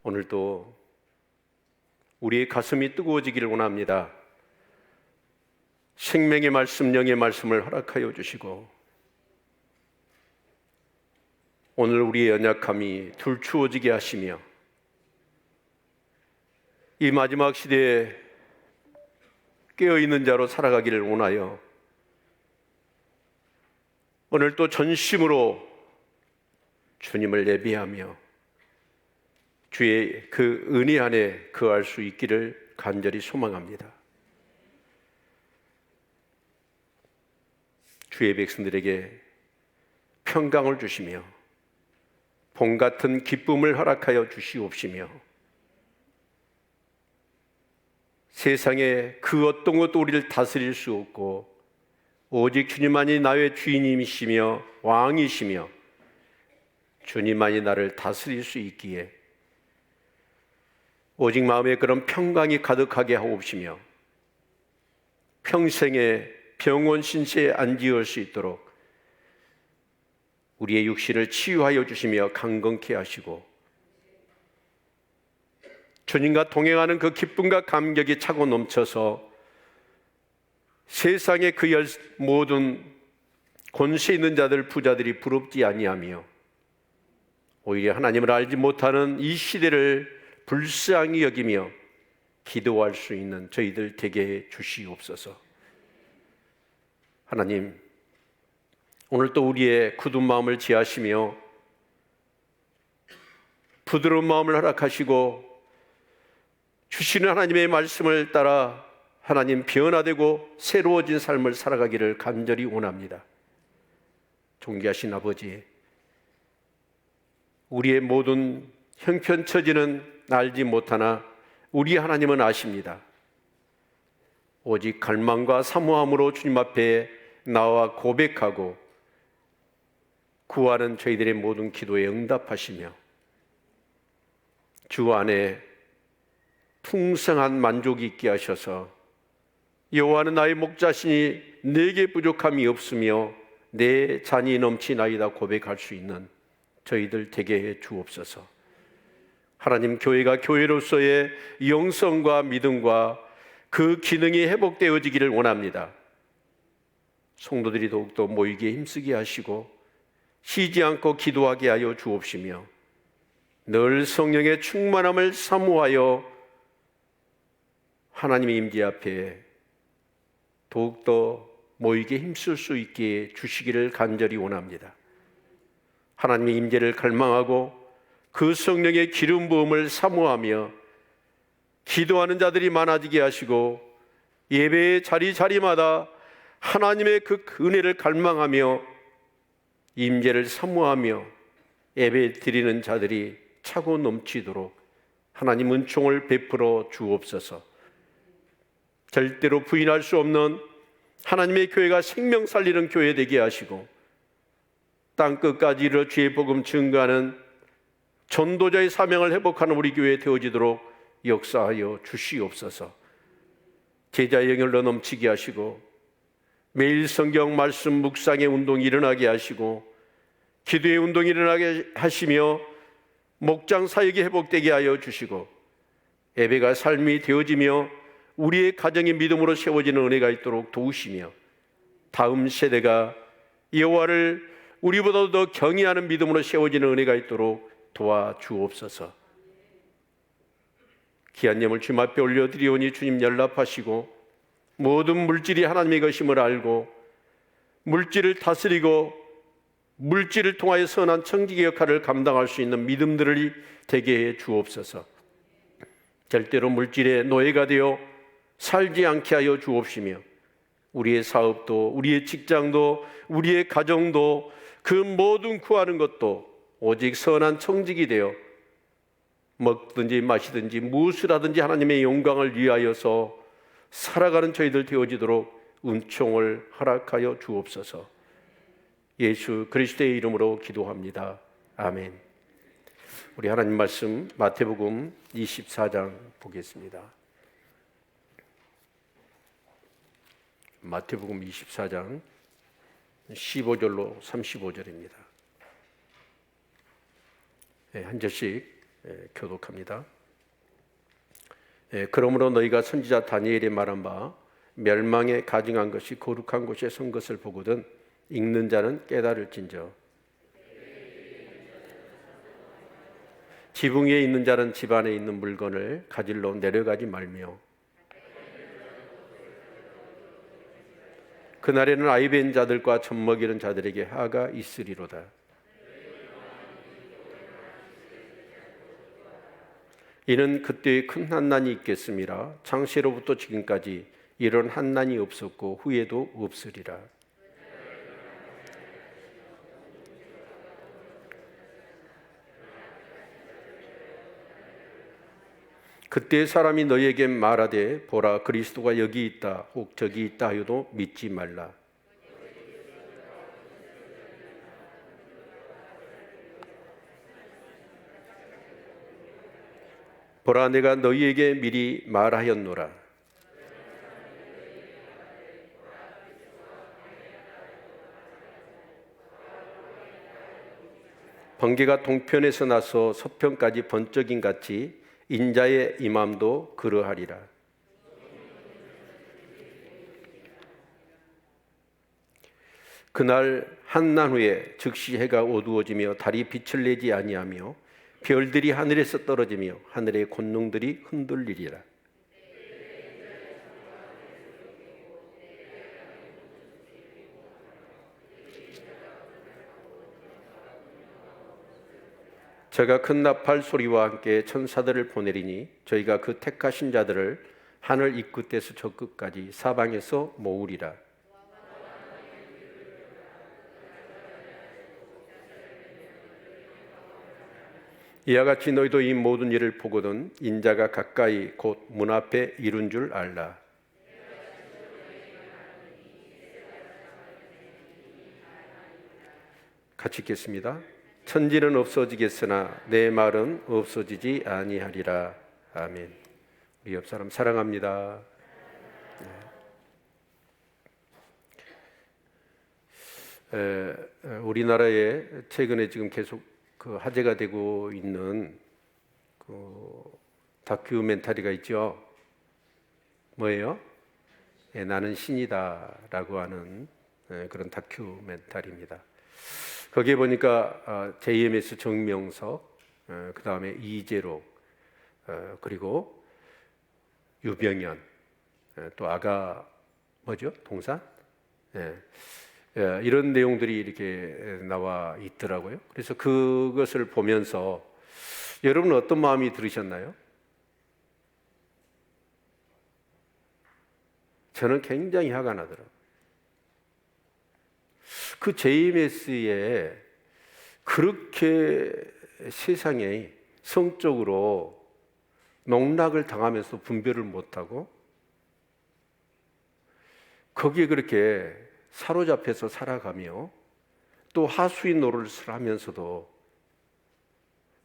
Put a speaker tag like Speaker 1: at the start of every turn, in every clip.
Speaker 1: 오늘도 우리의 가슴이 뜨거워지기를 원합니다. 생명의 말씀, 영의 말씀을 허락하여 주시고 오늘 우리의 연약함이 들추어지게 하시며 이 마지막 시대에 깨어있는 자로 살아가기를 원하여 오늘 또 전심으로 주님을 예배하며 주의 그 은혜 안에 거할 수 있기를 간절히 소망합니다. 주의 백성들에게 평강을 주시며 봄 같은 기쁨을 허락하여 주시옵시며 세상에 그 어떤 것도 우리를 다스릴 수 없고 오직 주님만이 나의 주인이시며 왕이시며 주님만이 나를 다스릴 수 있기에 오직 마음에 그런 평강이 가득하게 하옵시며 평생에 병원 신세에 안 지을 수 있도록 우리의 육신을 치유하여 주시며 강건케 하시고 주님과 동행하는 그 기쁨과 감격이 차고 넘쳐서 세상의 그 모든 권세 있는 자들, 부자들이 부럽지 아니하며 오히려 하나님을 알지 못하는 이 시대를 불쌍히 여기며 기도할 수 있는 저희들 되게 해 주시옵소서. 하나님, 오늘 또 우리의 굳은 마음을 지하시며 부드러운 마음을 허락하시고 주시는 하나님의 말씀을 따라 하나님 변화되고 새로워진 삶을 살아가기를 간절히 원합니다. 존귀하신 아버지, 우리의 모든 형편처지는 알지 못하나 우리 하나님은 아십니다. 오직 갈망과 사모함으로 주님 앞에 나와 고백하고 구하는 저희들의 모든 기도에 응답하시며 주 안에 풍성한 만족이 있게 하셔서 여호와는 나의 목자시니 내게 부족함이 없으며 내 잔이 넘치나이다 고백할 수 있는 저희들 되게 해 주옵소서. 하나님, 교회가 교회로서의 영성과 믿음과 그 기능이 회복되어지기를 원합니다. 성도들이 더욱더 모이기에 힘쓰게 하시고 쉬지 않고 기도하게 하여 주옵시며 늘 성령의 충만함을 사모하여 하나님의 임재 앞에 더욱더 모이기에 힘쓸 수 있게 주시기를 간절히 원합니다. 하나님의 임재를 갈망하고 그 성령의 기름 부음을 사모하며 기도하는 자들이 많아지게 하시고 예배의 자리자리마다 하나님의 그 은혜를 갈망하며 임재를 사모하며 예배 드리는 자들이 차고 넘치도록 하나님 은총을 베풀어 주옵소서. 절대로 부인할 수 없는 하나님의 교회가 생명 살리는 교회 되게 하시고 땅끝까지 이르러 주의 복음 증거하는 전도자의 사명을 회복하는 우리 교회 되어지도록 역사하여 주시옵소서. 제자의 영역으로 넘치게 하시고 매일 성경 말씀 묵상의 운동이 일어나게 하시고 기도의 운동이 일어나게 하시며 목장 사역이 회복되게 하여 주시고 예배가 삶이 되어지며 우리의 가정이 믿음으로 세워지는 은혜가 있도록 도우시며 다음 세대가 여호와를 우리보다도 더 경외하는 믿음으로 세워지는 은혜가 있도록 도와주옵소서. 귀한 예물 주님 앞에 올려드리오니 주님 연락하시고 모든 물질이 하나님의 것임을 알고 물질을 다스리고 물질을 통하여 선한 청지기 역할을 감당할 수 있는 믿음들을 되게 해 주옵소서. 절대로 물질의 노예가 되어 살지 않게 하여 주옵시며 우리의 사업도 우리의 직장도 우리의 가정도 그 모든 구하는 것도 오직 선한 청직이 되어 먹든지 마시든지 무엇을 하든지 하나님의 영광을 위하여서 살아가는 저희들 되어지도록 은총을 허락하여 주옵소서. 예수 그리스도의 이름으로 기도합니다. 아멘. 우리 하나님 말씀 마태복음 24장 보겠습니다. 마태복음 24장 15절로 35절입니다. 한 절씩 교독합니다. 그러므로 너희가 선지자 다니엘이 말한 바 멸망에 가증한 것이 거룩한 곳에 선 것을 보거든 읽는 자는 깨달을진저. 지붕 위에 있는 자는 집 안에 있는 물건을 가지러 내려가지 말며 그날에는 아이벤 자들과 젖먹이는 자들에게 하가 있으리로다. 이는 그때의 큰 환난이 있겠음이라. 창세로부터 지금까지 이런 환난이 없었고 후에도 없으리라. 그때 사람이 너희에게 말하되 보라 그리스도가 여기 있다 혹 저기 있다 하여도 믿지 말라. 보라 내가 너희에게 미리 말하였노라. 번개가 동편에서 나서 서편까지 번쩍임 같이 인자의 임함도 그러하리라. 그날 한난 후에 즉시 해가 어두워지며 달이 빛을 내지 아니하며 별들이 하늘에서 떨어지며 하늘의 권능들이 흔들리리라. 제가 큰 나팔 소리와 함께 천사들을 보내리니 저희가 그 택하신 자들을 하늘 이 끝에서 저 끝까지 사방에서 모으리라. 이와 같이 너희도 이 모든 일을 보거든 인자가 가까이 곧 문 앞에 이룬 줄 알라. 같이 읽겠습니다. 천지는 없어지겠으나 내 말은 없어지지 아니하리라. 아멘. 우리 옆 사람 사랑합니다. 우리나라에 최근에 지금 계속 그 화제가 되고 있는 그 다큐멘터리가 있죠. 뭐예요? 나는 신이다라고 하는 그런 다큐멘터리입니다. 거기에 보니까 JMS 정명석, 그 다음에 이재록, 그리고 유병현, 또 아가 뭐죠? 동산? 이런 내용들이 이렇게 나와 있더라고요. 그래서 그것을 보면서 여러분 어떤 마음이 들으셨나요? 저는 굉장히 화가 나더라고요. 그 JMS에 그렇게 세상에 성적으로 농락을 당하면서 분별을 못하고 거기에 그렇게 사로잡혀서 살아가며 또 하수인 노릇을 하면서도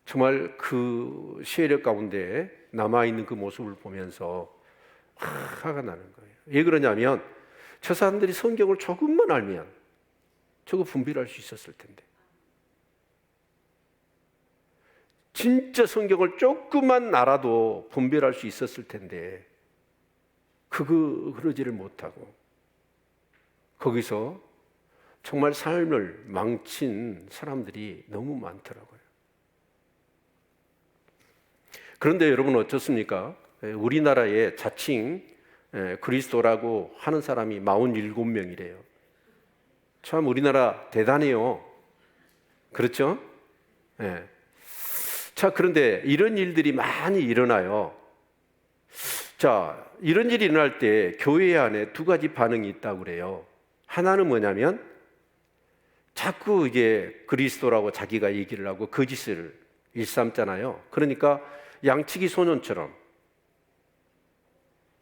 Speaker 1: 정말 그 세력 가운데 남아있는 그 모습을 보면서 화가 나는 거예요. 왜 그러냐면 저 사람들이 성경을 조금만 알면 저거 분별할 수 있었을 텐데, 진짜 성경을 조금만 알아도 분별할 수 있었을 텐데 그러지를 못하고 거기서 정말 삶을 망친 사람들이 너무 많더라고요. 그런데 여러분 어떻습니까? 우리나라에 자칭 그리스도라고 하는 사람이 47명이래요. 참 우리나라 대단해요. 그렇죠? 네. 자, 그런데 이런 일들이 많이 일어나요. 자, 이런 일이 일어날 때 교회 안에 두 가지 반응이 있다고 그래요. 하나는 뭐냐면 자꾸 이게 그리스도라고 자기가 얘기를 하고 거짓을 일삼잖아요. 그러니까 양치기 소년처럼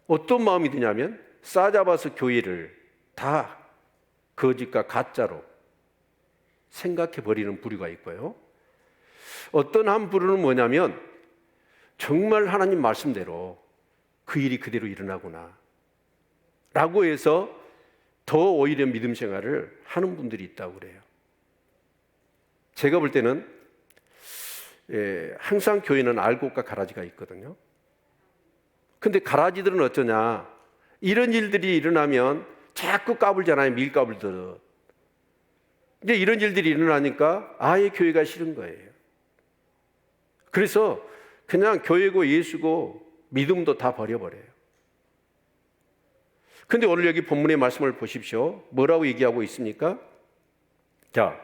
Speaker 1: 어떤 마음이 드냐면 싸잡아서 교회를 다 거짓과 가짜로 생각해 버리는 부류가 있고요. 어떤 한 부류는 뭐냐면 정말 하나님 말씀대로 그 일이 그대로 일어나구나 라고 해서 더 오히려 믿음 생활을 하는 분들이 있다고 그래요. 제가 볼 때는 항상 교회는 알곡과 가라지가 있거든요. 근데 가라지들은 어쩌냐? 이런 일들이 일어나면 자꾸 까불잖아요. 밀까불들. 이제 이런 일들이 일어나니까 아예 교회가 싫은 거예요. 그래서 그냥 교회고 예수고 믿음도 다 버려버려요. 근데 오늘 여기 본문의 말씀을 보십시오. 뭐라고 얘기하고 있습니까? 자,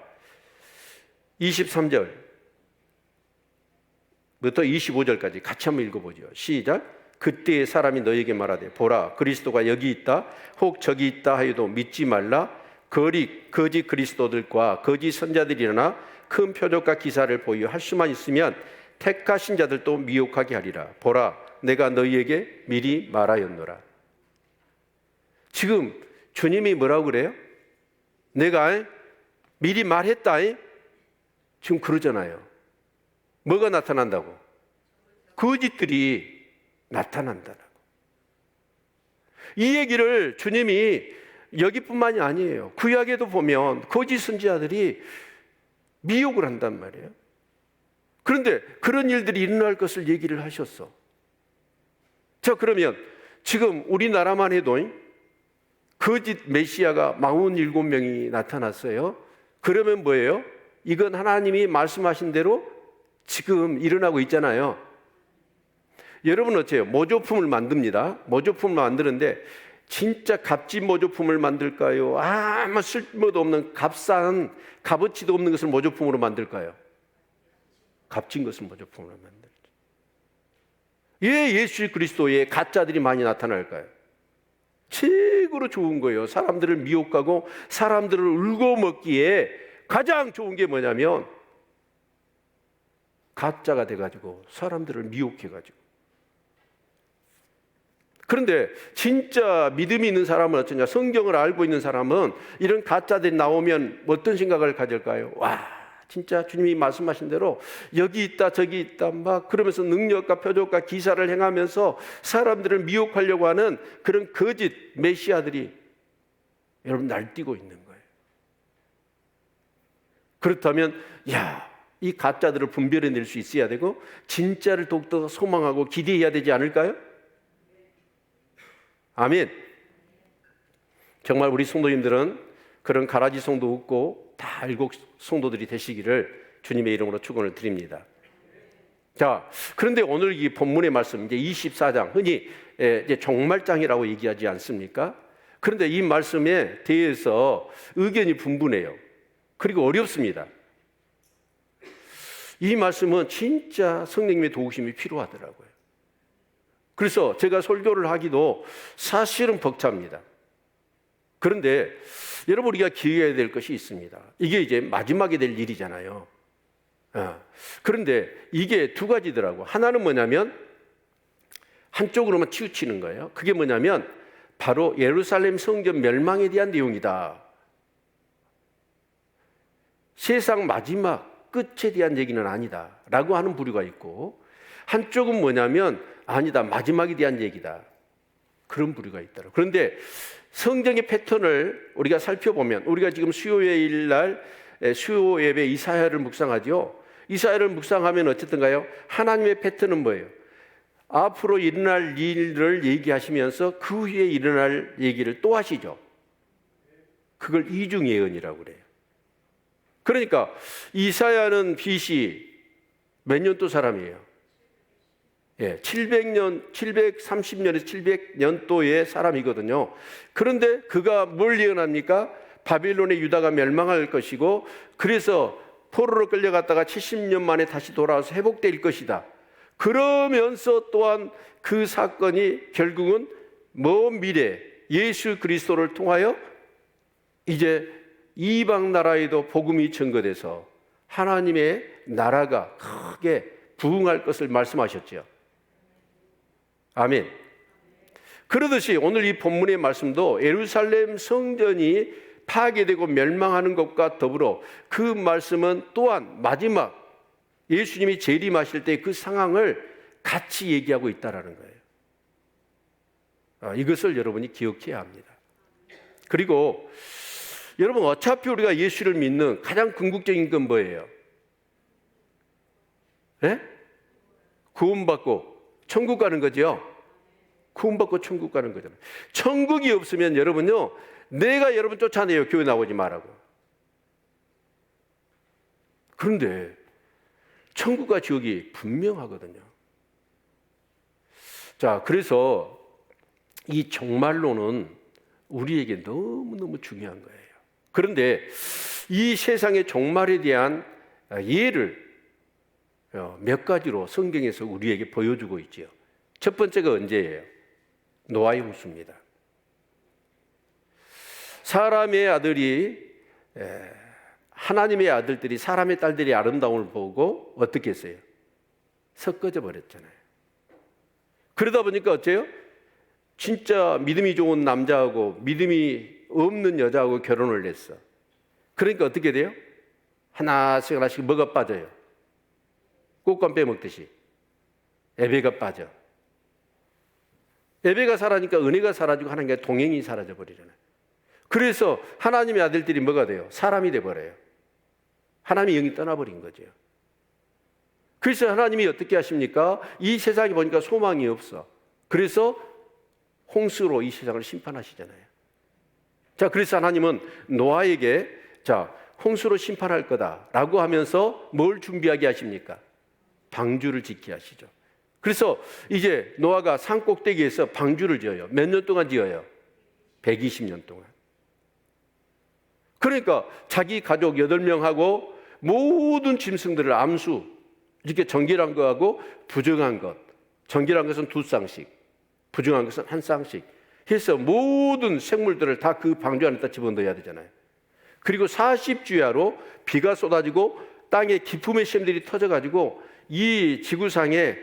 Speaker 1: 23절부터 25절까지 같이 한번 읽어보죠. 시작. 그때의 사람이 너에게 말하되 보라 그리스도가 여기 있다 혹 저기 있다 하여도 믿지 말라. 거짓 그리스도들과 거짓 선자들이 일어나 큰 표적과 기사를 보유할 수만 있으면 택하신 자들도 미혹하게 하리라. 보라 내가 너희에게 미리 말하였노라. 지금 주님이 뭐라고 그래요? 내가 미리 말했다. 지금 그러잖아요. 뭐가 나타난다고? 거짓들이 나타난다라고. 이 얘기를 주님이 여기뿐만이 아니에요. 구약에도 보면 거짓 선지자들이 미혹을 한단 말이에요. 그런데 그런 일들이 일어날 것을 얘기를 하셨어. 자, 그러면 지금 우리나라만 해도 거짓 메시아가 47명이 나타났어요. 그러면 뭐예요? 이건 하나님이 말씀하신 대로 지금 일어나고 있잖아요. 여러분 어째요? 모조품을 만듭니다. 모조품을 만드는데 진짜 값진 모조품을 만들까요? 아무 쓸모도 없는 값싼 값어치도 없는 것을 모조품으로 만들까요? 값진 것을 모조품으로 만들죠. 왜 예수 그리스도의 가짜들이 많이 나타날까요? 최고로 좋은 거예요. 사람들을 미혹하고 사람들을 울고 먹기에 가장 좋은 게 뭐냐면 가짜가 돼가지고 사람들을 미혹해가지고. 그런데 진짜 믿음이 있는 사람은 어쩌냐? 성경을 알고 있는 사람은 이런 가짜들이 나오면 어떤 생각을 가질까요? 와, 진짜 주님이 말씀하신 대로 여기 있다 저기 있다 막 그러면서 능력과 표적과 기사를 행하면서 사람들을 미혹하려고 하는 그런 거짓 메시아들이 여러분 날뛰고 있는 거예요. 그렇다면 이 가짜들을 분별해낼 수 있어야 되고 진짜를 더욱더 소망하고 기대해야 되지 않을까요? 아멘. 정말 우리 성도님들은 그런 가라지 성도 없고 다 알곡 성도들이 되시기를 주님의 이름으로 축원을 드립니다. 자, 그런데 오늘 이 본문의 말씀 이제 24장 흔히 이제 종말장이라고 얘기하지 않습니까? 그런데 이 말씀에 대해서 의견이 분분해요. 그리고 어렵습니다. 이 말씀은 진짜 성령님의 도우심이 필요하더라고요. 그래서 제가 설교를 하기도 사실은 벅찹니다. 그런데 여러분 우리가 기억해야 될 것이 있습니다. 이게 이제 마지막에 될 일이잖아요. 그런데 이게 두 가지더라고. 하나는 뭐냐면 한쪽으로만 치우치는 거예요. 그게 뭐냐면 바로 예루살렘 성전 멸망에 대한 내용이다. 세상 마지막 끝에 대한 얘기는 아니다 라고 하는 부류가 있고, 한쪽은 뭐냐면 아니다, 마지막에 대한 얘기다, 그런 부류가 있더라고요. 그런데 성경의 패턴을 우리가 살펴보면, 우리가 지금 수요일 날 수요 예배 이사야를 묵상하죠. 이사야를 묵상하면 어쨌든가요, 하나님의 패턴은 뭐예요? 앞으로 일어날 일을 얘기하시면서 그 후에 일어날 얘기를 또 하시죠. 그걸 이중 예언이라고 그래요. 그러니까 이사야는 BC 몇 년도 사람이에요? 700년, 730년에서 700년도의 사람이거든요. 그런데 그가 뭘 예언합니까? 바빌론의 유다가 멸망할 것이고, 그래서 포로로 끌려갔다가 70년 만에 다시 돌아와서 회복될 것이다. 그러면서 또한 그 사건이 결국은 먼 미래 예수 그리스도를 통하여 이제 이방 나라에도 복음이 전거돼서 하나님의 나라가 크게 부흥할 것을 말씀하셨죠. 아멘. 그러듯이 오늘 이 본문의 말씀도 예루살렘 성전이 파괴되고 멸망하는 것과 더불어 그 말씀은 또한 마지막 예수님이 재림하실 때 그 상황을 같이 얘기하고 있다는 거예요. 이것을 여러분이 기억해야 합니다. 그리고 여러분, 어차피 우리가 예수를 믿는 가장 궁극적인 건 뭐예요? 예? 구원받고 천국 가는 거죠. 구원받고 천국 가는 거잖아요. 천국이 없으면 여러분요, 내가 여러분 쫓아내요. 교회 나오지 말라고. 그런데 천국과 지옥이 분명하거든요. 자, 그래서 이 종말론은 우리에게 너무너무 중요한 거예요. 그런데 이 세상의 종말에 대한 예를 몇 가지로 성경에서 우리에게 보여주고 있지요. 첫 번째가 언제예요? 노아의 홍수입니다. 사람의 아들이 하나님의 아들들이 사람의 딸들이 아름다움을 보고 어떻게 했어요? 섞어져 버렸잖아요. 그러다 보니까 어째요? 진짜 믿음이 좋은 남자하고 믿음이 없는 여자하고 결혼을 했어. 그러니까 어떻게 돼요? 하나씩 하나씩 먹어 빠져요. 꽃감 빼먹듯이 애배가 빠져. 애배가 사라지니까 은혜가 사라지고 하나님과 동행이 사라져 버리잖아요. 그래서 하나님의 아들들이 뭐가 돼요? 사람이 돼 버려요. 하나님의 영이 떠나버린 거죠. 그래서 하나님이 어떻게 하십니까? 이 세상에 보니까 소망이 없어. 그래서 홍수로 이 세상을 심판하시잖아요. 자, 그래서 하나님은 노아에게 자, 홍수로 심판할 거다라고 하면서 뭘 준비하게 하십니까? 방주를 짓게 하시죠. 그래서 이제 노아가 산 꼭대기에서 방주를 지어요. 몇 년 동안 지어요? 120년 동안. 그러니까 자기 가족 8명하고 모든 짐승들을 암수, 이렇게 정결한 거하고 부정한 것, 정결한 것은 2쌍씩, 부정한 것은 1쌍씩 해서 모든 생물들을 다 그 방주 안에다 집어넣어야 되잖아요. 그리고 40주야로 비가 쏟아지고 땅에 기품의 샘들이 터져가지고 이 지구상에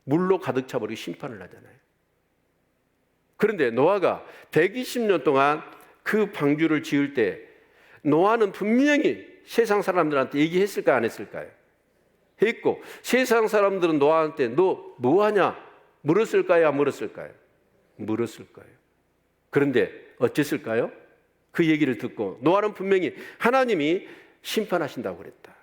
Speaker 1: 물로 가득 차버리고 심판을 하잖아요. 그런데 노아가 120년 동안 그 방주를 지을 때 노아는 분명히 세상 사람들한테 얘기했을까요? 안 했을까요? 했고 세상 사람들은 노아한테 너 뭐하냐? 물었을까요? 안 물었을까요? 물었을 거예요. 그런데 어쨌을까요? 그 얘기를 듣고 노아는 분명히 하나님이 심판하신다고 그랬다.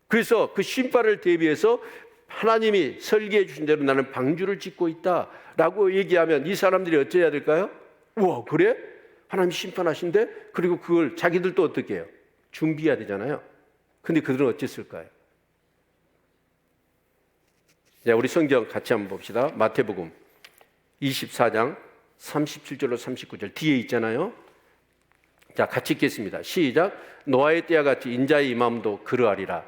Speaker 1: 그래서 그 심판을 대비해서 하나님이 설계해 주신 대로 나는 방주를 짓고 있다라고 얘기하면 이 사람들이 어찌해야 될까요? 우와, 그래? 하나님 심판하신대? 그리고 그걸 자기들도 어떻게 해요? 준비해야 되잖아요. 근데 그들은 어쨌을까요? 자, 우리 성경 같이 한번 봅시다. 마태복음 24장 37절로 39절 뒤에 있잖아요. 자, 같이 읽겠습니다. 시작. 노아의 때와 같이 인자의 임함도 그러하리라.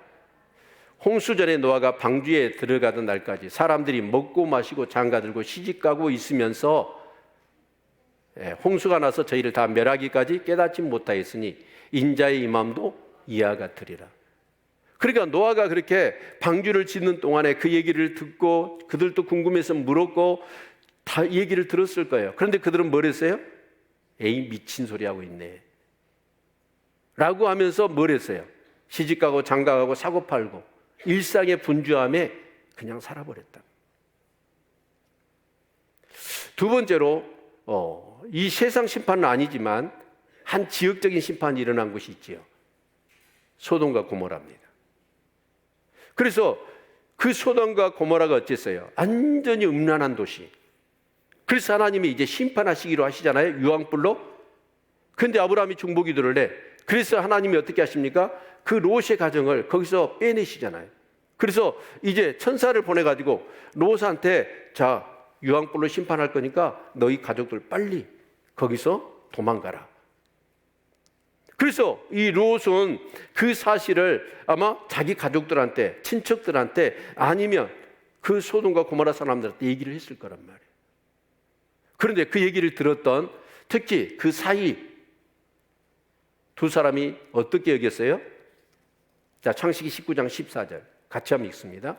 Speaker 1: 홍수 전에 노아가 방주에 들어가던 날까지 사람들이 먹고 마시고 장가들고 시집가고 있으면서 홍수가 나서 저희를 다 멸하기까지 깨닫지 못하였으니 인자의 임함도 이와 같으리라. 그러니까 노아가 그렇게 방주를 짓는 동안에 그 얘기를 듣고 그들도 궁금해서 물었고 다 얘기를 들었을 거예요. 그런데 그들은 뭘 했어요? 에이, 미친 소리 하고 있네 라고 하면서 뭘 했어요? 시집가고 장가가고 사고팔고 일상의 분주함에 그냥 살아버렸다. 두 번째로 이 세상 심판은 아니지만 한 지역적인 심판이 일어난 곳이 있지요. 소돔과 고모라입니다. 그래서 그 소돔과 고모라가 어땠어요? 완전히 음란한 도시. 그래서 하나님이 이제 심판하시기로 하시잖아요. 유황불로. 근데 아브라함이 중보기도를 해. 그래서 하나님이 어떻게 하십니까? 그 롯의 가정을 거기서 빼내시잖아요. 그래서 이제 천사를 보내가지고 롯한테 자, 유황불로 심판할 거니까 너희 가족들 빨리 거기서 도망가라. 그래서 이 롯은 그 사실을 아마 자기 가족들한테, 친척들한테 아니면 그 소돔과 고모라 사람들한테 얘기를 했을 거란 말이에요. 그런데 그 얘기를 들었던 특히 그 사이 두 사람이 어떻게 여겼어요? 자, 창세기 19장 14절 같이 한번 읽습니다.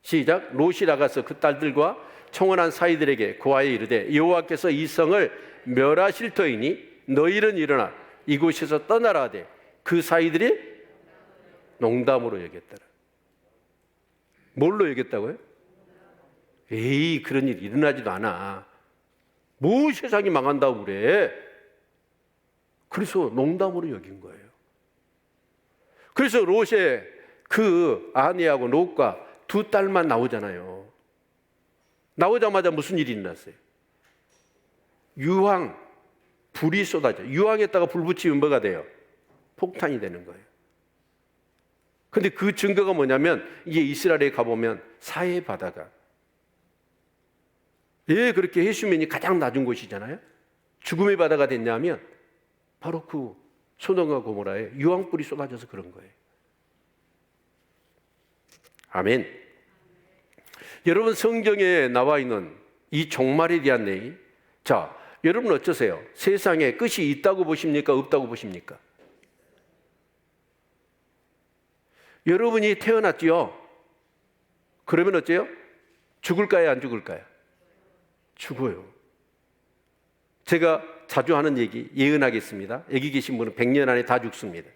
Speaker 1: 시작. 롯이 나가서 그 딸들과 청혼한 사이들에게 고하여 이르되 여호와께서 이 성을 멸하실 터이니 너희는 일어나 이곳에서 떠나라 하되 그 사이들이 농담으로 여겼더라. 뭘로 여겼다고요? 에이, 그런 일 일어나지도 않아. 뭐 세상이 망한다고 그래. 그래서 농담으로 여긴 거예요. 그래서 롯의 그 아내하고 롯과 두 딸만 나오잖아요. 나오자마자 무슨 일이 일어났어요? 유황, 불이 쏟아져. 유황에다가 불 붙이면 뭐가 돼요? 폭탄이 되는 거예요. 근데 그 증거가 뭐냐면 이게 이스라엘에 가보면 사해 바다가 왜 그렇게 해수면이 가장 낮은 곳이잖아요. 죽음의 바다가 됐냐면 바로 그 소돔과 고모라에 유황불이 쏟아져서 그런 거예요. 아멘. 여러분, 성경에 나와 있는 이 종말에 대한 내용, 자, 여러분 어떠세요? 세상에 끝이 있다고 보십니까? 없다고 보십니까? 여러분이 태어났지요? 그러면 어째요? 죽을까요? 안 죽을까요? 죽어요. 제가 자주 하는 얘기 예언하겠습니다. 여기 계신 분은 100년 안에 다 죽습니다.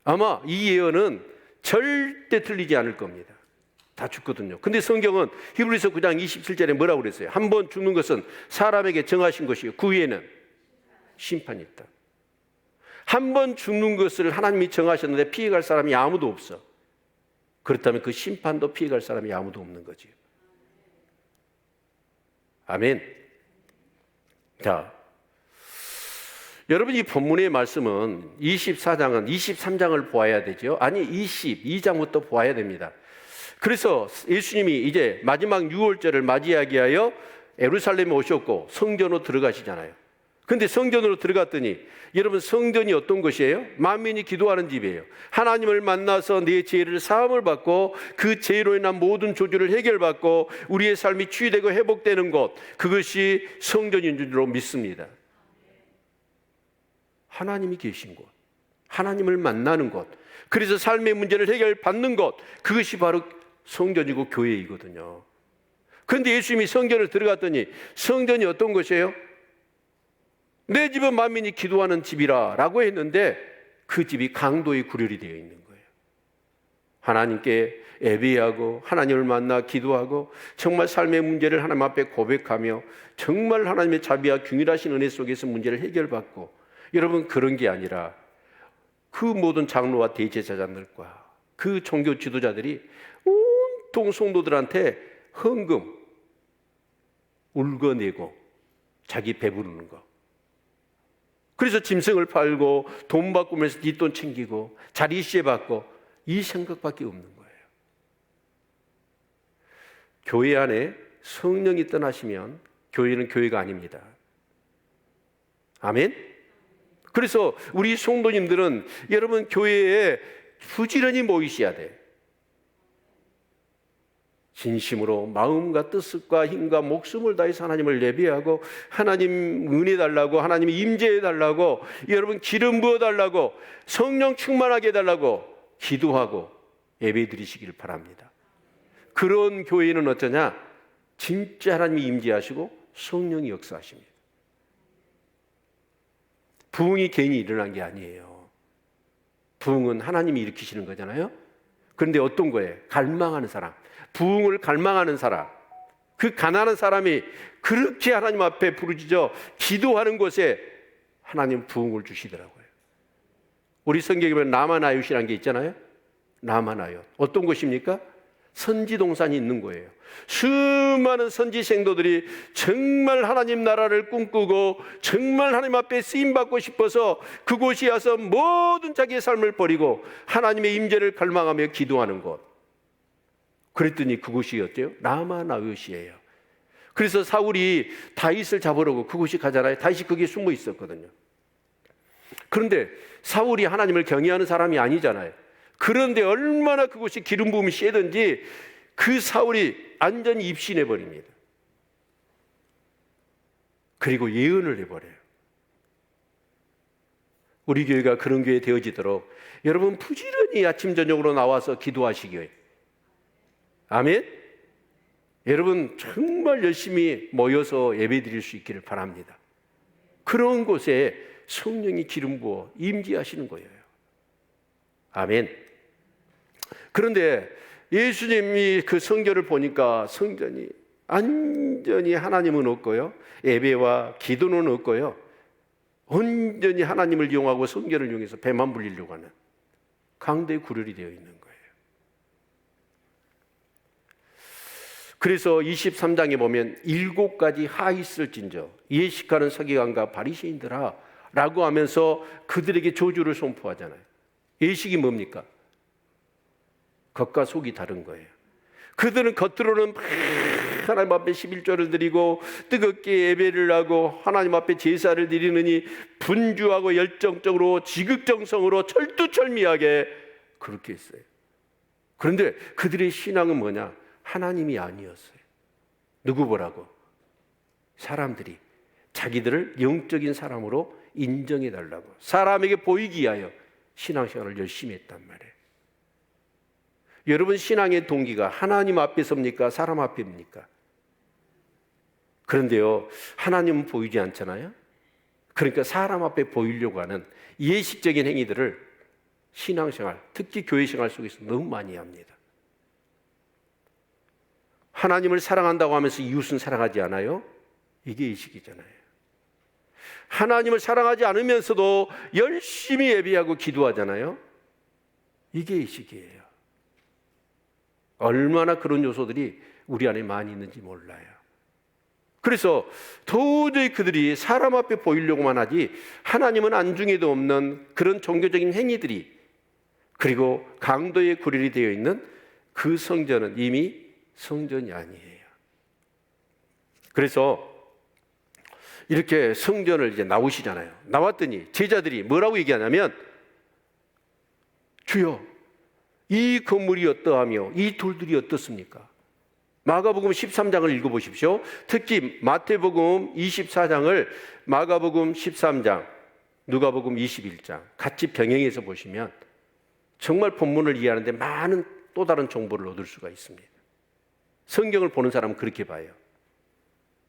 Speaker 1: 아마 이 예언은 절대 틀리지 않을 겁니다. 다 죽거든요. 근데 성경은 히브리서 9장 27절에 뭐라고 그랬어요? 한 번 죽는 것은 사람에게 정하신 것이요 그 후에는 심판이 있다. 한 번 죽는 것을 하나님이 정하셨는데 피해갈 사람이 아무도 없어. 그렇다면 그 심판도 피해갈 사람이 아무도 없는 거지요. 아멘. 자, 여러분, 이 본문의 말씀은 24장은 23장을 보아야 되죠. 아니 22장부터 보아야 됩니다. 그래서 예수님이 이제 마지막 유월절을 맞이하기 위하여 예루살렘에 오셨고 성전으로 들어가시잖아요. 근데 성전으로 들어갔더니 여러분, 성전이 어떤 곳이에요? 만민이 기도하는 집이에요. 하나님을 만나서 내 죄를 사함을 받고 그 죄로 인한 모든 조주를 해결받고 우리의 삶이 치유되고 회복되는 곳, 그것이 성전인 줄로 믿습니다. 하나님이 계신 곳, 하나님을 만나는 곳, 그래서 삶의 문제를 해결받는 곳, 그것이 바로 성전이고 교회이거든요. 그런데 예수님이 성전을 들어갔더니 성전이 어떤 곳이에요? 내 집은 만민이 기도하는 집이라 라고 했는데 그 집이 강도의 구렬이 되어 있는 거예요. 하나님께 예배하고 하나님을 만나 기도하고 정말 삶의 문제를 하나님 앞에 고백하며 정말 하나님의 자비와 균일하신 은혜 속에서 문제를 해결받고, 여러분, 그런 게 아니라 그 모든 장로와 대제사장들과 그 종교 지도자들이 온통 성도들한테 헌금 울거내고 자기 배부르는 거, 그래서 짐승을 팔고 돈 바꾸면서 뒷돈 챙기고 자리시에 받고, 이 생각밖에 없는 거예요. 교회 안에 성령이 떠나시면 교회는 교회가 아닙니다. 아멘. 그래서 우리 성도님들은 여러분 교회에 부지런히 모이셔야 돼요. 진심으로 마음과 뜻과 힘과 목숨을 다해서 하나님을 예배하고 하나님 은혜 달라고, 하나님 임재해 달라고, 여러분 기름 부어 달라고, 성령 충만하게 해달라고 기도하고 예배 드리시길 바랍니다. 그런 교회는 어쩌냐? 진짜 하나님이 임재하시고 성령이 역사하십니다. 부흥이 괜히 일어난 게 아니에요. 부흥은 하나님이 일으키시는 거잖아요. 그런데 어떤 거예요? 갈망하는 사람, 부흥을 갈망하는 사람, 그 가난한 사람이 그렇게 하나님 앞에 부르짖어 기도하는 곳에 하나님 부흥을 주시더라고요. 우리 성경에 보면 나마나얏이라는 게 있잖아요. 나마나얏 어떤 곳입니까? 선지동산이 있는 거예요. 수많은 선지 생도들이 정말 하나님 나라를 꿈꾸고 정말 하나님 앞에 쓰임받고 싶어서 그곳에 와서 모든 자기의 삶을 버리고 하나님의 임재를 갈망하며 기도하는 곳. 그랬더니 그곳이 어때요? 나마나얏이에요. 그래서 사울이 다윗을 잡으려고 그곳이 가잖아요. 다윗이 거기에 숨어 있었거든요. 그런데 사울이 하나님을 경외하는 사람이 아니잖아요. 그런데 얼마나 그곳이 기름 부음이 세든지 그 사울이 완전히 입신해 버립니다. 그리고 예언을 해버려요. 우리 교회가 그런 교회 되어지도록 여러분 부지런히 아침 저녁으로 나와서 기도하시기. 아멘. 여러분 정말 열심히 모여서 예배 드릴 수 있기를 바랍니다. 그런 곳에 성령이 기름 부어 임재하시는 거예요. 아멘. 그런데 예수님이 그 성전을 보니까 성전이 완전히 하나님은 없고요, 예배와 기도는 없고요, 온전히 하나님을 이용하고 성전을 이용해서 배만 불리려고 하는 강도의 구렬이 되어 있는 거예요. 그래서 23장에 보면 7가지 하 있을진저 예식하는 서기관과 바리새인들아 라고 하면서 그들에게 저주를 선포하잖아요. 예식이 뭡니까? 겉과 속이 다른 거예요. 그들은 겉으로는 하나님 앞에 11조를 드리고 뜨겁게 예배를 하고 하나님 앞에 제사를 드리느니 분주하고 열정적으로 지극정성으로 철두철미하게 그렇게 했어요. 그런데 그들의 신앙은 뭐냐? 하나님이 아니었어요. 누구 보라고? 사람들이 자기들을 영적인 사람으로 인정해 달라고, 사람에게 보이기 위하여 신앙생활을 열심히 했단 말이에요. 여러분 신앙의 동기가 하나님 앞에서입니까? 사람 앞입니까? 그런데요, 하나님은 보이지 않잖아요. 그러니까 사람 앞에 보이려고 하는 예식적인 행위들을 신앙생활, 특히 교회생활 속에서 너무 많이 합니다. 하나님을 사랑한다고 하면서 이웃은 사랑하지 않아요? 이게 예식이잖아요. 하나님을 사랑하지 않으면서도 열심히 예배하고 기도하잖아요. 이게 예식이에요. 얼마나 그런 요소들이 우리 안에 많이 있는지 몰라요. 그래서 도저히 그들이 사람 앞에 보이려고만 하지 하나님은 안중에도 없는 그런 종교적인 행위들이, 그리고 강도의 구렬이 되어 있는 그 성전은 이미 성전이 아니에요. 그래서 이렇게 성전을 이제 나오시잖아요. 나왔더니 제자들이 뭐라고 얘기하냐면, 주여, 이 건물이 어떠하며 이 돌들이 어떻습니까? 마가복음 13장을 읽어보십시오. 특히 마태복음 24장을 마가복음 13장, 누가복음 21장 같이 병행해서 보시면 정말 본문을 이해하는데 많은 또 다른 정보를 얻을 수가 있습니다. 성경을 보는 사람은 그렇게 봐요.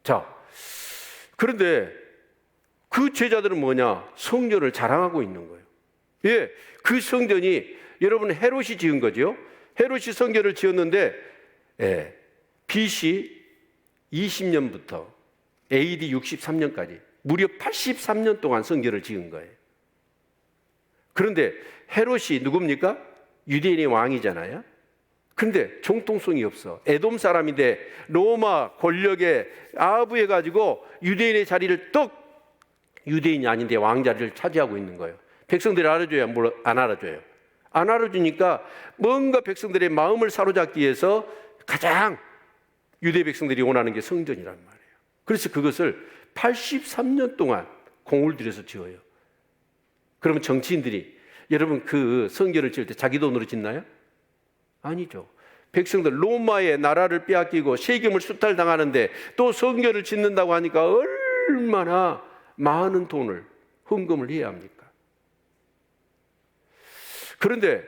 Speaker 1: 자, 그런데 그 제자들은 뭐냐? 성전을 자랑하고 있는 거예요. 예, 그 성전이 여러분 헤롯이 지은 거죠. 헤롯이 성전을 지었는데 BC 20년부터 AD 63년까지 무려 83년 동안 성전을 지은 거예요. 그런데 헤롯이 누굽니까? 유대인의 왕이잖아요. 그런데 정통성이 없어. 에돔 사람인데 로마 권력에 아부해가지고 유대인의 자리를 유대인이 아닌데 왕자리를 차지하고 있는 거예요. 백성들이 알아줘야 안 알아줘요. 안 알아주니까 뭔가 백성들의 마음을 사로잡기 위해서 가장 유대 백성들이 원하는 게 성전이란 말이에요. 그래서 그것을 83년 동안 공을 들여서 지어요. 그러면 정치인들이 여러분 그 성전을 지을 때 자기 돈으로 짓나요? 아니죠. 백성들 로마의 나라를 빼앗기고 세금을 수탈당하는데 또 성전을 짓는다고 하니까 얼마나 많은 돈을 헌금을 해야 합니까? 그런데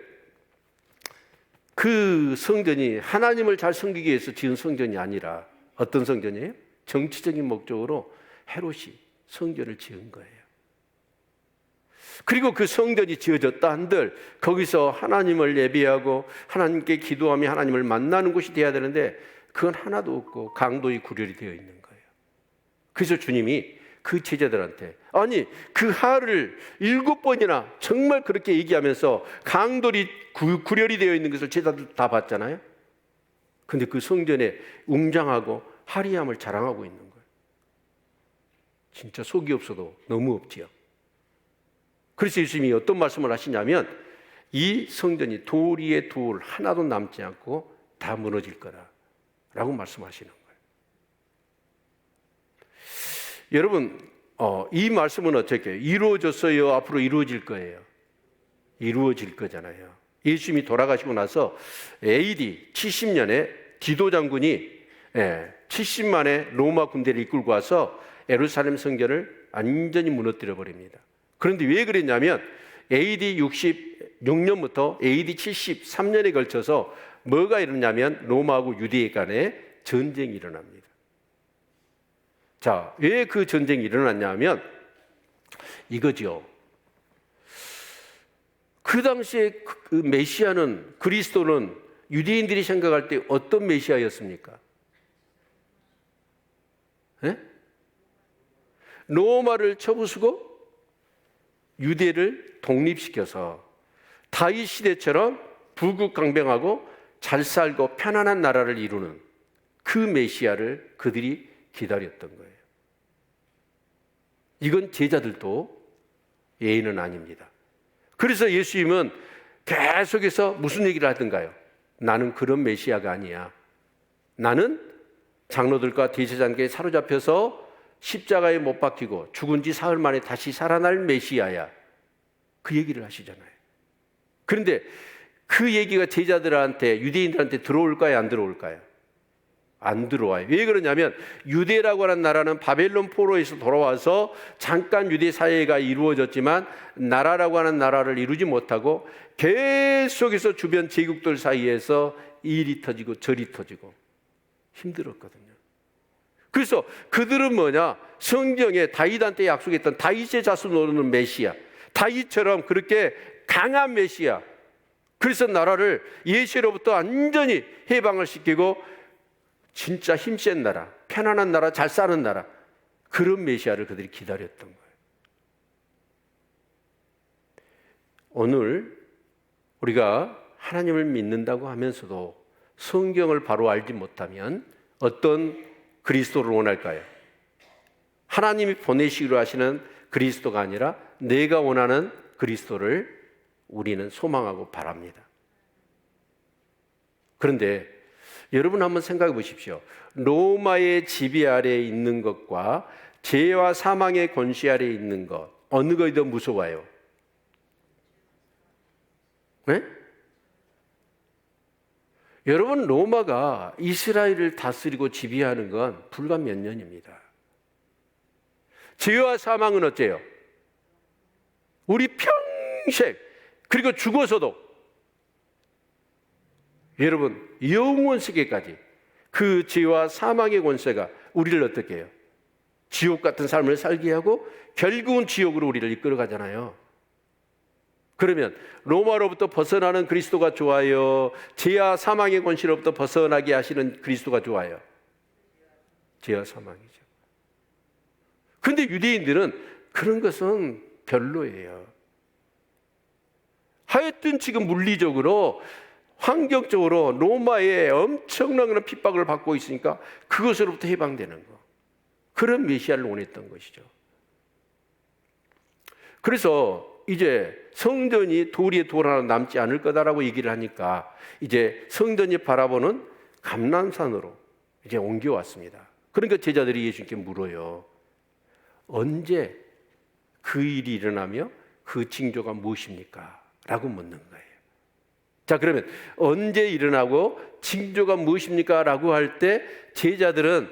Speaker 1: 그 성전이 하나님을 잘 섬기기 위해서 지은 성전이 아니라 어떤 성전이에요? 정치적인 목적으로 헤롯이 성전을 지은 거예요. 그리고 그 성전이 지어졌다 한들 거기서 하나님을 예배하고 하나님께 기도하며 하나님을 만나는 곳이 돼야 되는데 그건 하나도 없고 강도의 구렬이 되어 있는 거예요. 그래서 주님이 그 제자들한테 아니 그 하를 7번이나 정말 그렇게 얘기하면서 강돌이 구렬이 되어 있는 것을 제자들 다 봤잖아요. 근데 그 성전에 웅장하고 화려함을 자랑하고 있는 거예요. 진짜 속이 없어도 너무 없지요. 그래서 예수님이 어떤 말씀을 하시냐면 이 성전이 돌 위에 돌 하나도 남지 않고 다 무너질 거라고 말씀하시는 거예요. 여러분 이 말씀은 어떻게 이루어졌어요? 앞으로 이루어질 거예요? 이루어질 거잖아요. 예수님이 돌아가시고 나서 AD 70년에 디도 장군이 70만의 로마 군대를 이끌고 와서 예루살렘 성전을 완전히 무너뜨려 버립니다. 그런데 왜 그랬냐면 AD 66년부터 AD 73년에 걸쳐서 뭐가 일어나냐면 로마하고 유대 간에 전쟁이 일어납니다. 자, 왜 그 전쟁이 일어났냐면 이거죠. 그 당시에 그 메시아는, 그리스도는 유대인들이 생각할 때 어떤 메시아였습니까? 로마를 쳐부수고 유대를 독립시켜서 다윗 시대처럼 부국강병하고 잘 살고 편안한 나라를 이루는 그 메시아를 그들이 기다렸던 거예요. 이건 제자들도 예의는 아닙니다. 그래서 예수님은 계속해서 무슨 얘기를 하던가요? 나는 그런 메시아가 아니야. 나는 장로들과 대제사장에게 사로잡혀서 십자가에 못 박히고 죽은 지 사흘 만에 다시 살아날 메시아야. 그 얘기를 하시잖아요. 그런데 그 얘기가 제자들한테, 유대인들한테 들어올까요? 안 들어올까요? 안 들어와요. 왜 그러냐면 유대라고 하는 나라는 바벨론 포로에서 돌아와서 잠깐 유대 사회가 이루어졌지만 나라라고 하는 나라를 이루지 못하고 계속해서 주변 제국들 사이에서 일이 터지고 절이 터지고 힘들었거든요. 그래서 그들은 뭐냐? 성경에 다윗한테 약속했던 다윗의 자손으로 오는 메시아, 다윗처럼 그렇게 강한 메시아, 그래서 나라를 예시로부터 완전히 해방을 시키고 진짜 힘센 나라, 편안한 나라, 잘 사는 나라, 그런 메시아를 그들이 기다렸던 거예요. 오늘 우리가 하나님을 믿는다고 하면서도 성경을 바로 알지 못하면 어떤 그리스도를 원할까요? 하나님이 보내시기로 하시는 그리스도가 아니라 내가 원하는 그리스도를 우리는 소망하고 바랍니다. 그런데 여러분 한번 생각해 보십시오. 로마의 지배 아래에 있는 것과 죄와 사망의 권세 아래에 있는 것, 어느 것이 더 무서워요? 네? 여러분, 로마가 이스라엘을 다스리고 지배하는 건 불과 몇 년입니다. 죄와 사망은 어째요? 우리 평생, 그리고 죽어서도 여러분 영원 세계까지 그 죄와 사망의 권세가 우리를 어떻게 해요? 지옥 같은 삶을 살게 하고 결국은 지옥으로 우리를 이끌어 가잖아요. 그러면 로마로부터 벗어나는 그리스도가 좋아요? 죄와 사망의 권세로부터 벗어나게 하시는 그리스도가 좋아요? 죄와 사망이죠. 그런데 유대인들은 그런 것은 별로예요. 하여튼 지금 물리적으로 환경적으로 로마의 엄청난 핍박을 받고 있으니까 그것으로부터 해방되는 거, 그런 메시아를 원했던 것이죠. 그래서 이제 성전이 돌 하나 남지 않을 거다라고 얘기를 하니까 이제 성전이 바라보는 감람산으로 이제 옮겨왔습니다. 그러니까 제자들이 예수님께 물어요. 언제 그 일이 일어나며 그 징조가 무엇입니까? 라고 묻는 거예요. 자, 그러면 언제 일어나고 징조가 무엇입니까? 라고 할 때 제자들은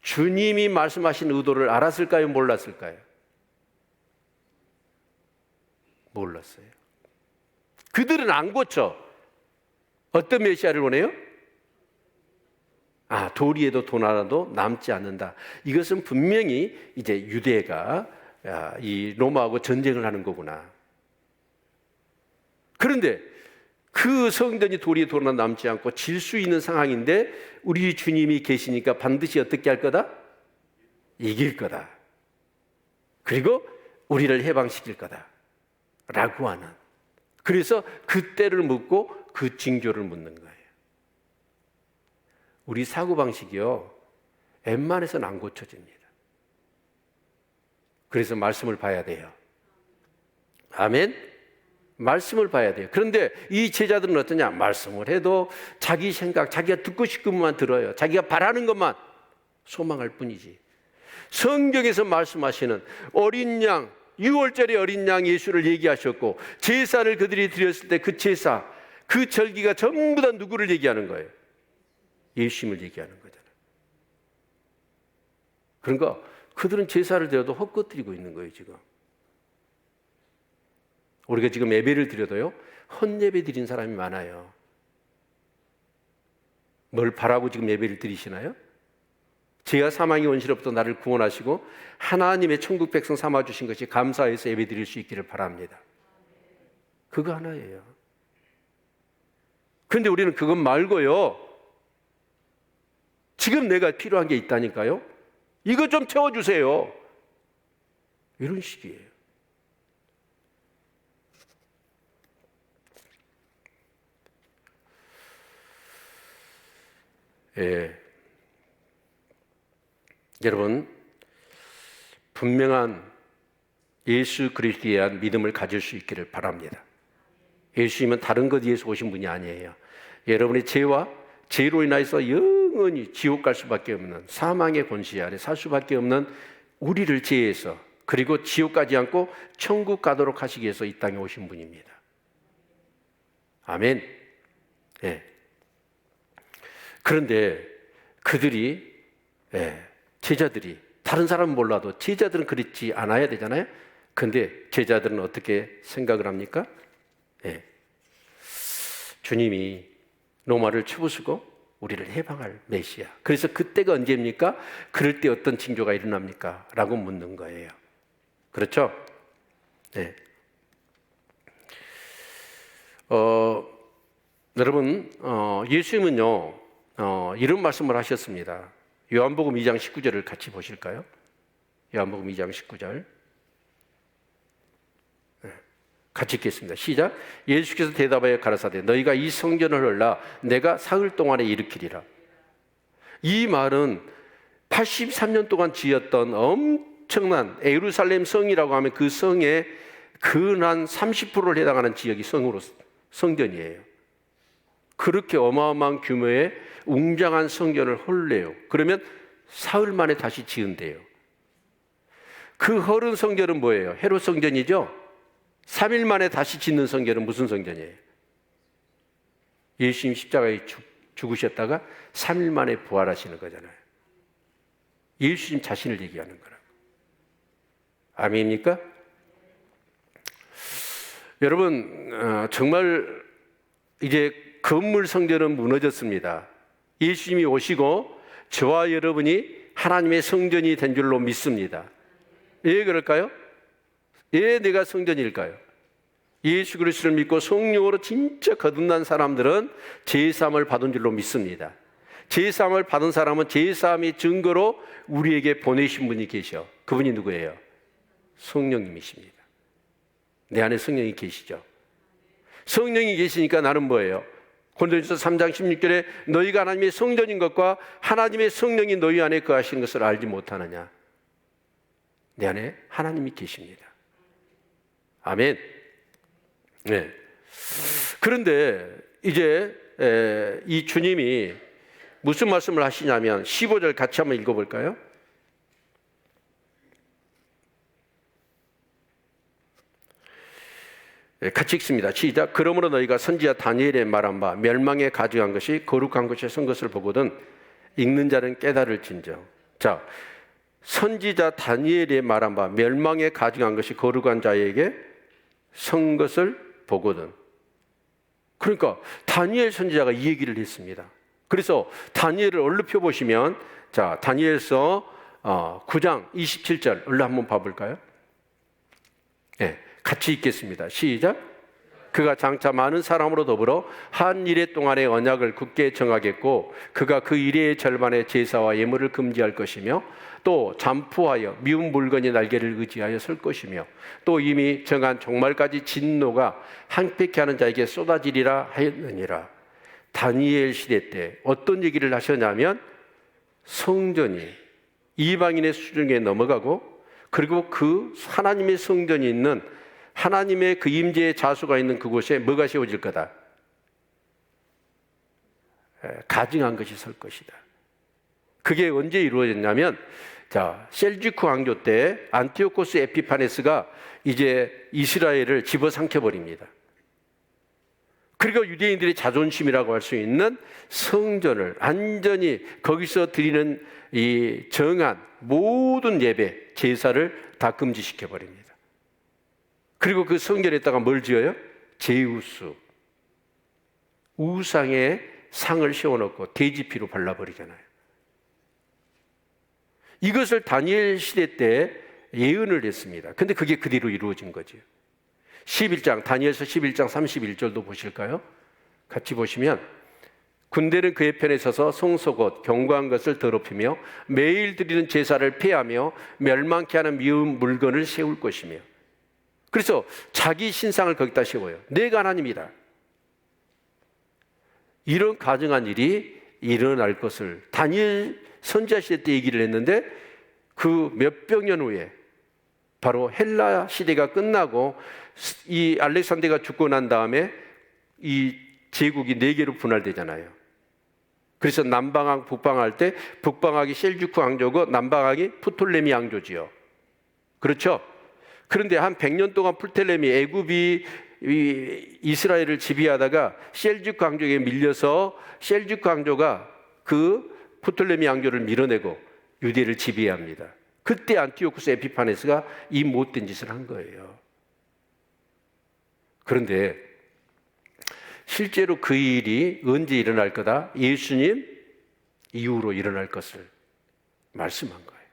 Speaker 1: 주님이 말씀하신 의도를 알았을까요? 몰랐을까요? 몰랐어요. 그들은 안 고쳐. 어떤 메시아를 원해요? 돌 위에도 돌 하나도 남지 않는다. 이것은 분명히 이제 유대가 이 로마하고 전쟁을 하는 거구나. 그런데 그 성전이 돌 위에 돌 하나 남지 않고 질 수 있는 상황인데 우리 주님이 계시니까 반드시 어떻게 할 거다? 이길 거다. 그리고 우리를 해방시킬 거다. 라고 하는. 그래서 그때를 묻고 그 징조를 묻는 거예요. 우리 사고방식이요, 웬만해서는 안 고쳐집니다. 그래서 말씀을 봐야 돼요. 아멘? 말씀을 봐야 돼요. 그런데 이 제자들은 어떠냐? 말씀을 해도 자기 생각, 자기가 듣고 싶은 것만 들어요. 자기가 바라는 것만 소망할 뿐이지. 성경에서 말씀하시는 어린 양, 6월절에 어린 양 예수를 얘기하셨고 제사를 그들이 드렸을 때 그 제사, 그 절기가 전부 다 누구를 얘기하는 거예요? 예수님을 얘기하는 거잖아요. 그러니까 그들은 제사를 드려도 헛것드리고 있는 거예요, 지금. 우리가 지금 예배를 드려도요, 헛예배 드린 사람이 많아요. 뭘 바라고 지금 예배를 드리시나요? 죄와 사망의 원시로부터 나를 구원하시고 하나님의 천국 백성 삼아주신 것이 감사해서 예배 드릴 수 있기를 바랍니다. 그거 하나예요. 그런데 우리는 그것 말고요, 지금 내가 필요한 게 있다니까요, 이거 좀 채워주세요, 이런 식이에요. 여러분, 분명한 예수 그리스도에 대한 믿음을 가질 수 있기를 바랍니다. 예수님은 다른 것 위해서 오신 분이 아니에요. 여러분의 죄와 죄로 인하여서 영원히 지옥 갈 수밖에 없는, 사망의 권세 아래 살 수밖에 없는 우리를 제해서, 그리고 지옥 가지 않고 천국 가도록 하시기 위해서 이 땅에 오신 분입니다. 아멘. 예. 그런데 그들이, 제자들이, 다른 사람은 몰라도 제자들은 그렇지 않아야 되잖아요. 그런데 제자들은 어떻게 생각을 합니까? 주님이 로마를 쳐부수고 우리를 해방할 메시아. 그래서 그때가 언제입니까? 그럴 때 어떤 징조가 일어납니까? 라고 묻는 거예요. 그렇죠? 여러분, 예수님은요, 이런 말씀을 하셨습니다. 요한복음 2장 19절을 같이 보실까요? 요한복음 2장 19절. 같이 읽겠습니다. 시작. 예수께서 대답하여 가라사대 너희가 이 성전을 헐라 내가 사흘 동안에 일으키리라. 이 말은 83년 동안 지었던 엄청난 예루살렘 성이라고 하면 그 성의 근한 30%를 해당하는 지역이 성전이에요. 그렇게 어마어마한 규모의 웅장한 성전을 헐래요. 그러면 사흘 만에 다시 지은대요. 그 헐은 성전은 뭐예요? 헤롯 성전이죠? 3일 만에 다시 짓는 성전은 무슨 성전이에요? 예수님 십자가에 죽으셨다가 3일 만에 부활하시는 거잖아요. 예수님 자신을 얘기하는 거라고. 아멘입니까? 여러분, 정말 이제 건물 성전은 무너졌습니다. 예수님이 오시고 저와 여러분이 하나님의 성전이 된 줄로 믿습니다. 왜 그럴까요? 왜 내가 성전일까요? 예수 그리스도를 믿고 성령으로 진짜 거듭난 사람들은 제사함을 받은 줄로 믿습니다. 제사함을 받은 사람은 제사함의 증거로 우리에게 보내신 분이 계셔. 그분이 누구예요? 성령님이십니다. 내 안에 성령이 계시죠. 성령이 계시니까 나는 뭐예요? 고린도전서 3장 16절에 너희가 하나님의 성전인 것과 하나님의 성령이 너희 안에 거하시는 것을 알지 못하느냐. 내 안에 하나님이 계십니다. 아멘. 네. 그런데 이제 이 주님이 무슨 말씀을 하시냐면 15절 같이 한번 읽어볼까요? 같이 읽습니다. 시작. 그러므로 너희가 선지자 다니엘의 말한 바 멸망에 가증한 것이 거룩한 것에 선 것을 보거든 읽는 자는 깨달을진저. 자, 선지자 다니엘의 말한 바 멸망에 가증한 것이 거룩한 자에게 선 것을 보거든. 그러니까 다니엘 선지자가 이 얘기를 했습니다. 그래서 다니엘을 얼른 펴보시면, 자, 다니엘서 9장 27절 얼른 한번 봐볼까요? 네, 같이 읽겠습니다. 시작. 그가 장차 많은 사람으로 더불어 한 이레 동안의 언약을 굳게 정하겠고 그가 그 이레의 절반의 제사와 예물을 금지할 것이며 또 잠푸하여 미운 물건의 날개를 의지하여 설 것이며 또 이미 정한 종말까지 진노가 항폐케 하는 자에게 쏟아지리라 하였느니라. 다니엘 시대 때 어떤 얘기를 하셨냐면 성전이 이방인의 수중에 넘어가고 그리고 그 하나님의 성전이 있는 하나님의 그 임재의 자수가 있는 그곳에 뭐가 세워질 거다? 가증한 것이 설 것이다. 그게 언제 이루어졌냐면, 자, 셀주크 왕조 때 안티오코스 에피파네스가 이제 이스라엘을 집어삼켜 버립니다. 그리고 유대인들의 자존심이라고 할 수 있는 성전을 완전히 거기서 드리는 이 정한 모든 예배, 제사를 다 금지시켜 버립니다. 그리고 그 성전에다가 뭘 지어요? 제우스, 우상의 상을 세워놓고 돼지피로 발라버리잖아요. 이것을 다니엘 시대 때 예언을 했습니다. 근데 그게 그대로 이루어진 거죠. 11장, 다니엘서 11장 31절도 보실까요? 같이 보시면 군대는 그의 편에 서서 송소곳 견고한 것을 더럽히며 매일 드리는 제사를 폐하며 멸망케 하는 미운 물건을 세울 것이며, 그래서 자기 신상을 거기다 세워요. 내가 하나님이다. 이런 가증한 일이 일어날 것을 다니엘 선지자 시대 때 얘기를 했는데, 그 몇백 년 후에 바로 헬라 시대가 끝나고 이 알렉산더가 죽고 난 다음에 이 제국이 네 개로 분할되잖아요. 그래서 남방왕 북방할 때 북방왕이 셀주크 왕조고 남방왕이 프톨레미 왕조지요. 그렇죠? 그런데 한 100년 동안 프톨레미 애굽이 이스라엘을 지배하다가 셀주크 왕조에게 밀려서 셀주크 왕조가 그 프톨레미 왕조를 밀어내고 유대를 지배합니다. 그때 안티오쿠스 에피파네스가 이 못된 짓을 한 거예요. 그런데 실제로 그 일이 언제 일어날 거다? 예수님 이후로 일어날 것을 말씀한 거예요.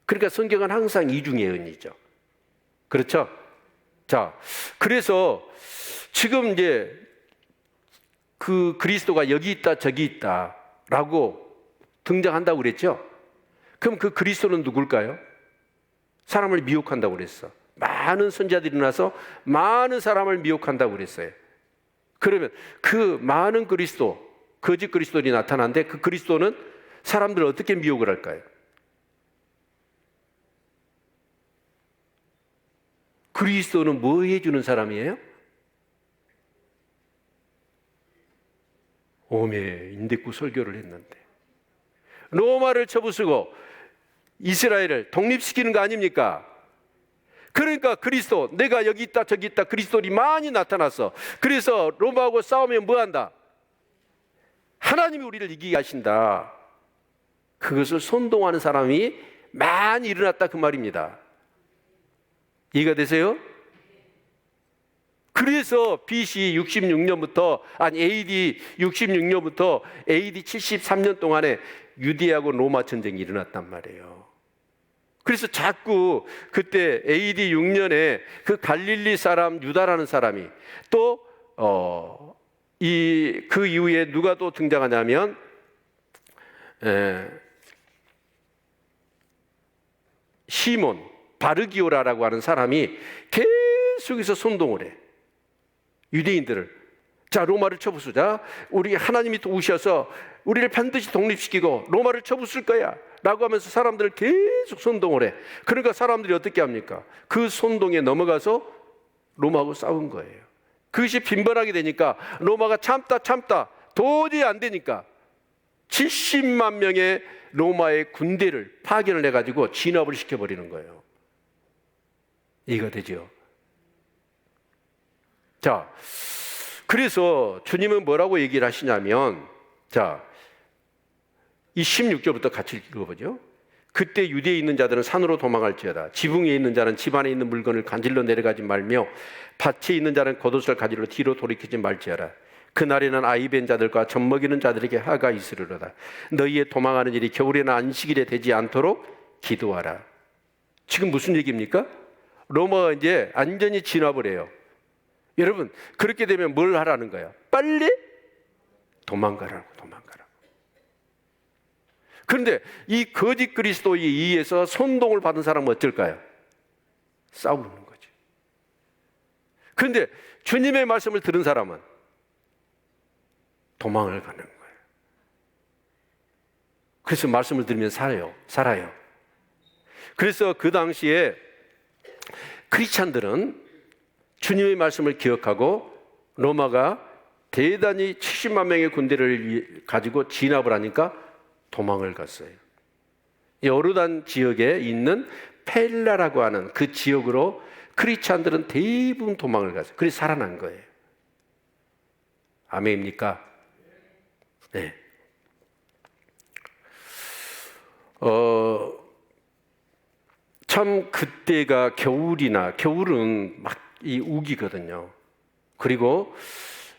Speaker 1: 그러니까 성경은 항상 이중의 은이죠. 그렇죠? 자, 그래서 지금 이제 그 그리스도가 여기 있다 저기 있다라고 등장한다고 그랬죠? 그럼 그 그리스도는 누굴까요? 사람을 미혹한다고 그랬어. 많은 선지자들이 일어나서 많은 사람을 미혹한다고 그랬어요. 그러면 그 많은 그리스도, 거짓 그리스도들이 나타나는데 그 그리스도는 사람들을 어떻게 미혹을 할까요? 그리스도는 뭐 해주는 사람이에요? 오메 인대구 설교를 했는데 로마를 쳐부수고 이스라엘을 독립시키는 거 아닙니까? 그러니까 그리스도, 내가 여기 있다 저기 있다 그리스도들이 많이 나타났어. 그래서 로마하고 싸우면 뭐한다? 하나님이 우리를 이기게 하신다. 그것을 선동하는 사람이 많이 일어났다 그 말입니다. 이해가 되세요? 그래서 BC 66년부터 AD 66년부터 AD 73년 동안에 유대하고 로마 전쟁이 일어났단 말이에요. 그래서 자꾸 그때 AD 6년에 그 갈릴리 사람 유다라는 사람이 또 그 이후에 누가 또 등장하냐면 시몬 바르기오라라고 하는 사람이 계속해서 선동을 해. 유대인들을. 자, 로마를 쳐부수자. 우리 하나님이 도우셔서 우리를 반드시 독립시키고 로마를 쳐부술 거야 라고 하면서 사람들을 계속 선동을 해. 그러니까 사람들이 어떻게 합니까? 그 선동에 넘어가서 로마하고 싸운 거예요. 그것이 빈번하게 되니까 로마가 참다 도저히 안 되니까 70만 명의 로마의 군대를 파견을 해가지고 진압을 시켜버리는 거예요. 이해가 되죠? 자, 그래서 주님은 뭐라고 얘기를 하시냐면, 자, 이 16절부터 같이 읽어보죠. 그때 유대에 있는 자들은 산으로 도망할지어다. 지붕에 있는 자는 집 안에 있는 물건을 간질러 내려가지 말며 밭에 있는 자는 겉옷을 가지러 뒤로 돌이키지 말지어다. 그날에는 아이벤 자들과 젖먹이는 자들에게 하가 있으리로다. 너희의 도망하는 일이 겨울에나 안식일에 되지 않도록 기도하라. 지금 무슨 얘기입니까? 로마가 이제 완전히 진압을 해요. 여러분, 그렇게 되면 뭘 하라는 거야? 빨리 도망가라고. 그런데 이 거짓 그리스도에 의해서 선동을 받은 사람은 어쩔까요? 싸우는 거죠. 그런데 주님의 말씀을 들은 사람은 도망을 가는 거예요. 그래서 말씀을 들으면 살아요. 그래서 그 당시에 크리스찬들은 주님의 말씀을 기억하고 로마가 대단히 70만 명의 군대를 가지고 진압을 하니까 도망을 갔어요. 요르단 지역에 있는 펠라라고 하는 그 지역으로 크리스찬들은 대부분 도망을 갔어요. 그래서 살아난 거예요. 아멘입니까? 네. 참 그때가 겨울은 막 이 우기거든요. 그리고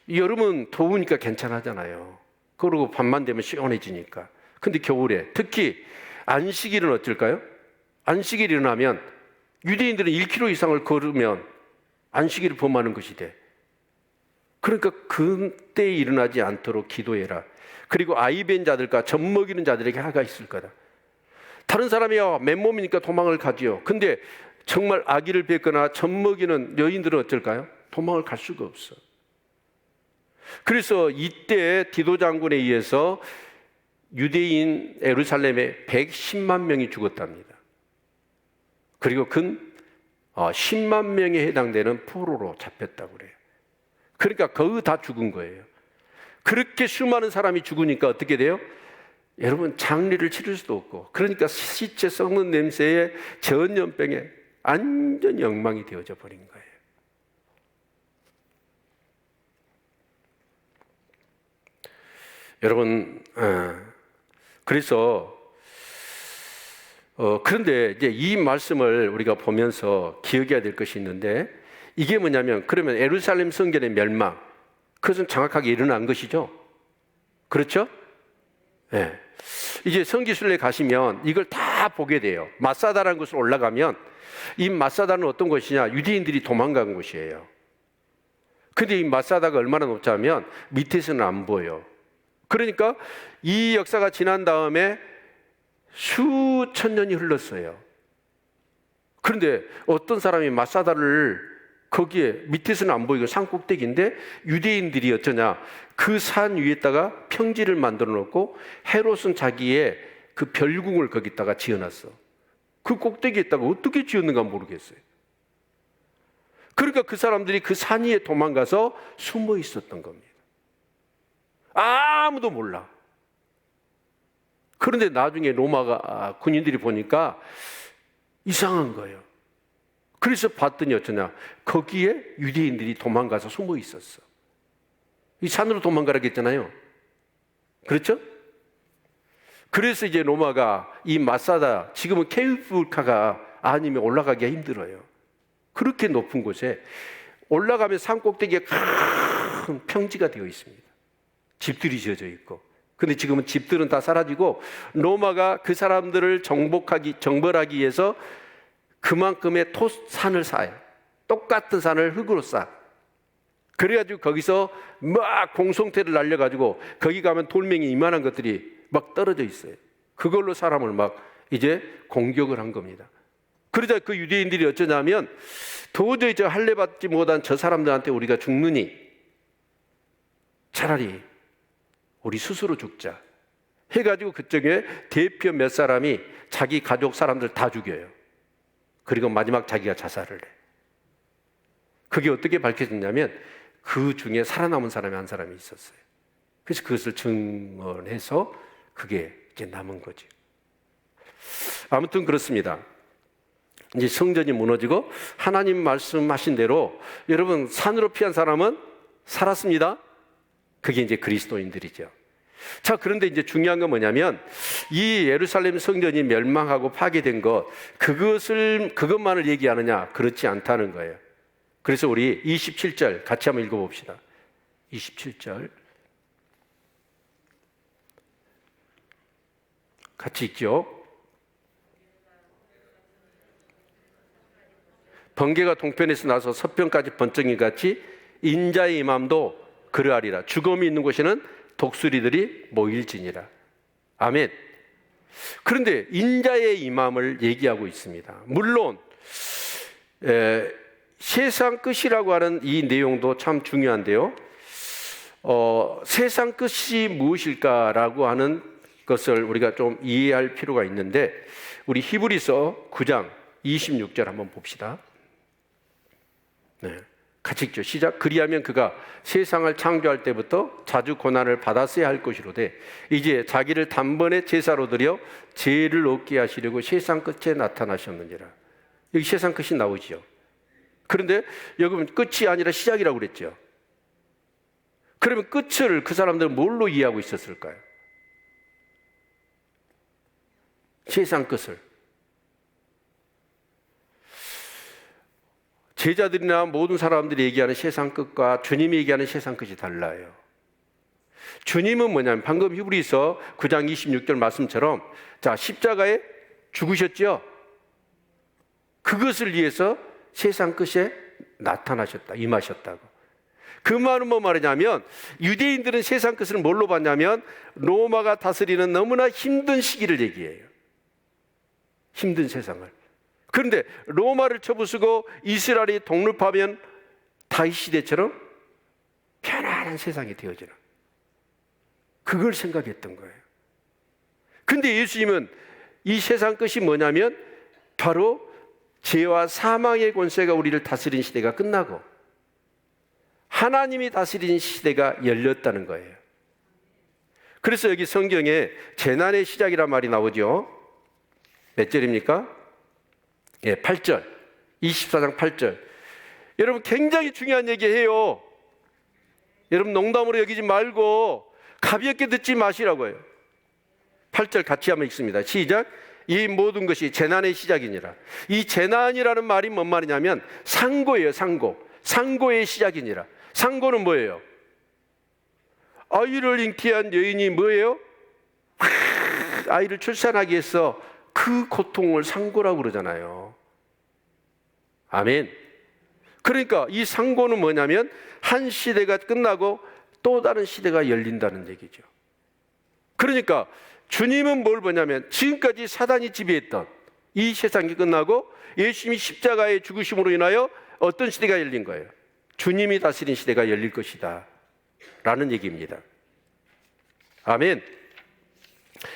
Speaker 1: 여름은 더우니까 괜찮아잖아요. 그리고 밤만 되면 시원해지니까. 근데 겨울에 특히 안식일은 어쩔까요? 안식일이 일어나면 유대인들은 1km 이상을 걸으면 안식일을 범하는 것이 돼. 그러니까 그때 일어나지 않도록 기도해라. 그리고 아이벤 자들과 젖먹이는 자들에게 하가 있을 거다. 다른 사람이야 맨몸이니까 도망을 가지요. 근데 정말 아기를 뵙거나 젖먹이는 여인들은 어쩔까요? 도망을 갈 수가 없어. 그래서 이때 디도 장군에 의해서 유대인 예루살렘에 110만 명이 죽었답니다. 그리고 근 10만 명에 해당되는 포로로 잡혔다고 그래요. 그러니까 거의 다 죽은 거예요. 그렇게 수많은 사람이 죽으니까 어떻게 돼요? 여러분, 장례를 치를 수도 없고, 그러니까 시체 썩는 냄새에 전염병에 완전히 엉망이 되어져 버린 거예요. 여러분, 그래서 그런데 이제 이 말씀을 우리가 보면서 기억해야 될 것이 있는데, 이게 뭐냐면, 그러면 예루살렘 성전의 멸망, 그것은 정확하게 일어난 것이죠. 그렇죠? 네. 이제 성지순례 가시면 이걸 다 보게 돼요. 마사다라는 곳으로 올라가면, 이 마사다는 어떤 곳이냐? 유대인들이 도망간 곳이에요. 근데 이 마사다가 얼마나 높냐면 밑에서는 안 보여. 그러니까 이 역사가 지난 다음에 수천 년이 흘렀어요. 그런데 어떤 사람이 마사다를, 거기에 밑에서는 안 보이고 산 꼭대기인데, 유대인들이 어쩌냐, 그 산 위에다가 평지를 만들어 놓고 헤롯은 자기의 그 별궁을 거기다가 지어놨어. 그 꼭대기에다가 어떻게 지었는가 모르겠어요. 그러니까 그 사람들이 그 산 위에 도망가서 숨어 있었던 겁니다. 아무도 몰라. 그런데 나중에 로마가 군인들이 보니까 이상한 거예요. 그래서 봤더니 어쩌냐, 거기에 유대인들이 도망가서 숨어 있었어. 이 산으로 도망가라고 했잖아요. 그렇죠? 그래서 이제 로마가 이 마사다, 지금은 케이블카가 아니면 올라가기가 힘들어요. 그렇게 높은 곳에 올라가면 산 꼭대기에 큰 평지가 되어 있습니다. 집들이 지어져 있고. 근데 지금은 집들은 다 사라지고, 로마가 그 사람들을 정벌하기 위해서 그만큼의 산을 쌓아요. 똑같은 산을 흙으로 쌓아. 그래가지고 거기서 막 공성태를 날려가지고, 거기 가면 돌멩이 이만한 것들이 막 떨어져 있어요. 그걸로 사람을 막 이제 공격을 한 겁니다. 그러자 그 유대인들이 어쩌냐면, 도저히 저 할례 받지 못한 저 사람들한테 우리가 죽느니 차라리 우리 스스로 죽자 해가지고, 그쪽에 대표 몇 사람이 자기 가족 사람들 다 죽여요. 그리고 마지막 자기가 자살을 해. 그게 어떻게 밝혀졌냐면, 그 중에 살아남은 사람이 한 사람이 있었어요. 그래서 그것을 증언해서 그게 이제 남은 거죠. 아무튼 그렇습니다. 이제 성전이 무너지고 하나님 말씀하신 대로, 여러분, 산으로 피한 사람은 살았습니다. 그게 이제 그리스도인들이죠. 자, 그런데 이제 중요한 건 뭐냐면, 이 예루살렘 성전이 멸망하고 파괴된 것, 그것만을 얘기하느냐? 그렇지 않다는 거예요. 그래서 우리 27절 같이 한번 읽어봅시다. 27절 같이 읽죠. 번개가 동편에서 나서 서편까지 번쩍이 같이 인자의 임함도 그러하리라. 죽음이 있는 곳에는 독수리들이 모일지니라. 아멘. 그런데 인자의 임함을 얘기하고 있습니다. 물론 세상 끝이라고 하는 이 내용도 참 중요한데요. 세상 끝이 무엇일까라고 하는 것을 우리가 좀 이해할 필요가 있는데, 우리 히브리서 9장 26절 한번 봅시다. 네, 같이 읽죠. 시작. 그리하면 그가 세상을 창조할 때부터 자주 고난을 받았어야 할 것이로되 이제 자기를 단번에 제사로 드려 죄를 얻게 하시려고 세상 끝에 나타나셨느니라. 여기 세상 끝이 나오죠. 그런데 여기 끝이 아니라 시작이라고 그랬죠. 그러면 끝을 그 사람들은 뭘로 이해하고 있었을까요? 세상 끝을. 제자들이나 모든 사람들이 얘기하는 세상 끝과 주님이 얘기하는 세상 끝이 달라요. 주님은 뭐냐면, 방금 히브리서 9장 26절 말씀처럼, 자, 십자가에 죽으셨죠? 그것을 위해서 세상 끝에 나타나셨다, 임하셨다고. 그 말은 뭐 말이냐면, 유대인들은 세상 끝을 뭘로 봤냐면, 로마가 다스리는 너무나 힘든 시기를 얘기해요. 힘든 세상을. 그런데 로마를 쳐부수고 이스라엘이 독립하면 다윗 시대처럼 편안한 세상이 되어지는, 그걸 생각했던 거예요. 근데 예수님은 이 세상 것이 뭐냐면 바로 죄와 사망의 권세가 우리를 다스린 시대가 끝나고 하나님이 다스린 시대가 열렸다는 거예요. 그래서 여기 성경에 재난의 시작이란 말이 나오죠. 몇 절입니까? 8절. 24장 8절. 여러분 굉장히 중요한 얘기해요. 여러분 농담으로 여기지 말고 가볍게 듣지 마시라고요. 8절 같이 한번 읽습니다. 시작. 이 모든 것이 재난의 시작이니라. 이 재난이라는 말이 뭔 말이냐면 상고예요. 상고의 시작이니라. 상고는 뭐예요? 아이를 잉태한 여인이 뭐예요? 아이를 출산하기 위해서 그 고통을 상고라고 그러잖아요. 아멘. 그러니까 이 상고는 뭐냐면 한 시대가 끝나고 또 다른 시대가 열린다는 얘기죠. 그러니까 주님은 뭘 보냐면 지금까지 사단이 지배했던 이 세상이 끝나고 예수님이 십자가의 죽으심으로 인하여 어떤 시대가 열린 거예요? 주님이 다스린 시대가 열릴 것이다 라는 얘기입니다. 아멘.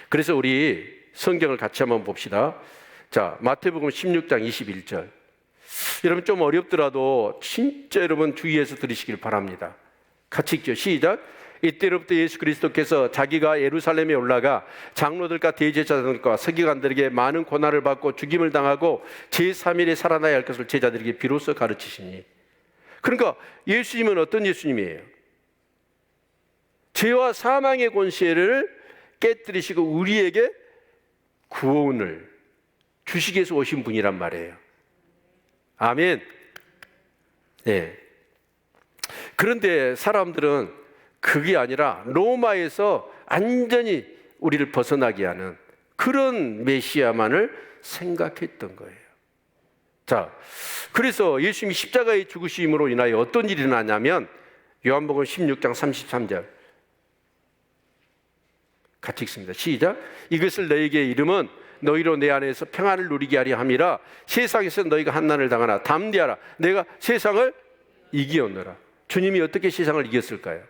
Speaker 1: 그래서 우리 성경을 같이 한번 봅시다. 자, 마태복음 16장 21절. 여러분 좀 어렵더라도 진짜 여러분 주의해서 들으시길 바랍니다. 같이 읽죠. 시작. 이때로부터 예수 그리스도께서 자기가 예루살렘에 올라가 장로들과 대제사장들과 서기관들에게 많은 고난을 받고 죽임을 당하고 제3일에 살아나야 할 것을 제자들에게 비로소 가르치시니. 그러니까 예수님은 어떤 예수님이에요? 죄와 사망의 권세를 깨뜨리시고 우리에게 구원을 주시기 위해서 오신 분이란 말이에요. 아멘. 네. 그런데 사람들은 그게 아니라 로마에서 완전히 우리를 벗어나게 하는 그런 메시아만을 생각했던 거예요. 자, 그래서 예수님이 십자가에 죽으심으로 인하여 어떤 일이 일어나냐면 요한복음 16장 33절 같이 읽습니다. 시작. 이것을 너에게 이름은 너희로 내 안에서 평안을 누리게 하려 함이라. 세상에서 너희가 한난을 당하나 담대하라. 내가 세상을 이기었노라. 주님이 어떻게 세상을 이겼을까요?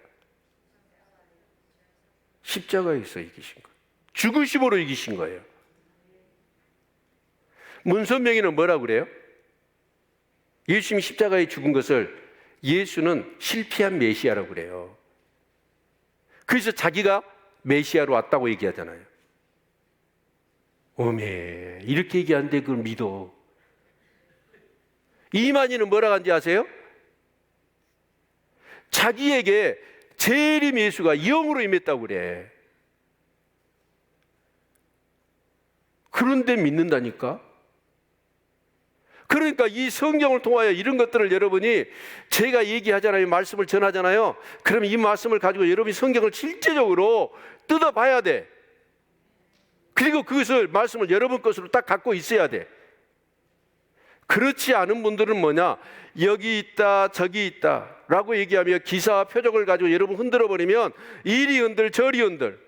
Speaker 1: 십자가에서 이기신 거예요. 죽으심으로 이기신 거예요. 문선명이는 뭐라고 그래요? 예수님이 십자가에 죽은 것을 예수는 실패한 메시아라고 그래요. 그래서 자기가 메시아로 왔다고 얘기하잖아요. 오메, 이렇게 얘기하는데 그걸 믿어. 이만희는 뭐라고 하는지 아세요? 자기에게 재림 예수가 영으로 임했다고 그래. 그런데 믿는다니까? 그러니까 이 성경을 통하여 이런 것들을 여러분이 제가 얘기하잖아요. 말씀을 전하잖아요. 그럼 이 말씀을 가지고 여러분이 성경을 실제적으로 뜯어봐야 돼. 그리고 그것을 말씀을 여러분 것으로 딱 갖고 있어야 돼. 그렇지 않은 분들은 뭐냐? 여기 있다 저기 있다 라고 얘기하며 기사와 표적을 가지고 여러분 흔들어 버리면 이리 흔들 저리 흔들.